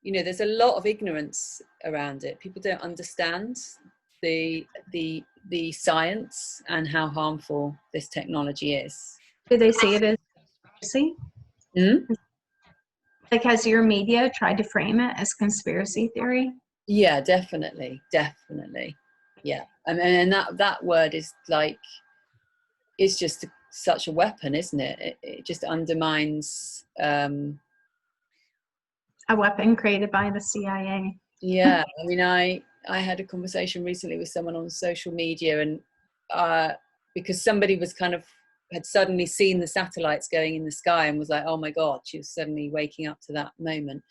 Speaker 1: there's a lot of ignorance around it. People don't understand the science and how harmful this technology is.
Speaker 2: Do they see it as conspiracy? Like, has your media tried to frame it as conspiracy theory?
Speaker 1: Yeah, definitely. Yeah, and that word is like, it's just such a weapon, isn't it? It just undermines.
Speaker 2: A weapon created by the CIA.
Speaker 1: Yeah, I mean, I had a conversation recently with someone on social media, and because somebody was had suddenly seen the satellites going in the sky and was like, oh my God, she was suddenly waking up to that moment.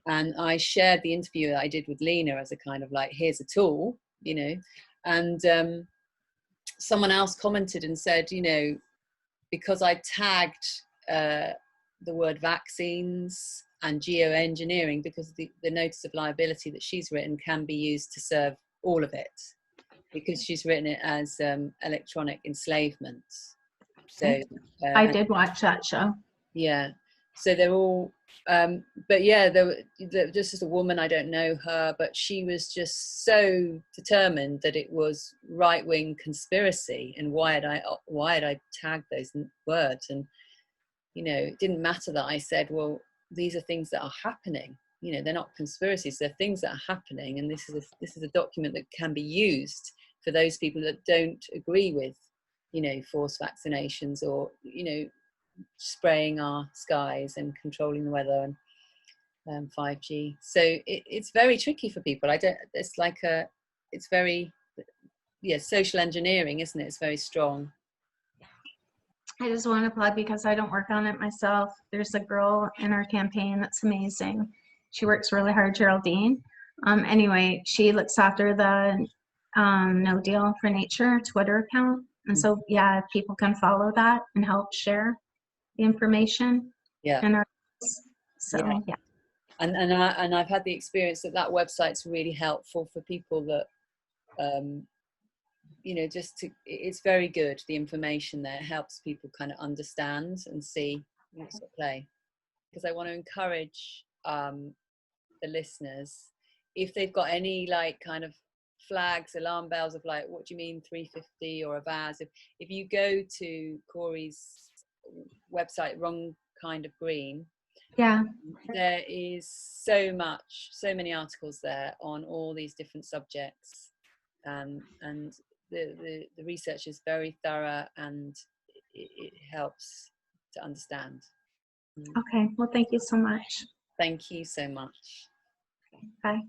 Speaker 1: And I shared the interview that I did with Lena as a kind of like, here's a tool, and someone else commented and said, because I tagged the word vaccines and geoengineering, because the notice of liability that she's written can be used to serve all of it, because she's written it as electronic enslavement. So
Speaker 2: I did watch that show.
Speaker 1: Yeah, so they're all but yeah, just as a woman, I don't know her, but she was just so determined that it was right-wing conspiracy, and why had I tagged those words? And it didn't matter that I said, well, these are things that are happening. They're not conspiracies, they're things that are happening, and this is a document that can be used for those people that don't agree with forced vaccinations, or spraying our skies and controlling the weather, and 5G. So it's very tricky for people. It's very, social engineering, isn't it? It's very strong.
Speaker 2: I just want to plug, because I don't work on it myself, there's a girl in our campaign that's amazing. She works really hard, Geraldine. Anyway, she looks after the No Deal for Nature Twitter account. And so, yeah, people can follow that and help share the information.
Speaker 1: Yeah.
Speaker 2: And so, yeah.
Speaker 1: And I've had the experience that that website's really helpful for people that you know, it's very good, the information there helps people kind of understand and see what's at play. Because I want to encourage the listeners, if they've got any like kind of flags, alarm bells of like, what do you mean 350 or a vase, if you go to Cory's website, Wrong Kind of Green,
Speaker 2: Yeah.
Speaker 1: there is so many articles there on all these different subjects, and the research is very thorough, and it helps to understand.
Speaker 2: Okay, well, thank you so much.
Speaker 1: Thank you so much.
Speaker 2: Bye.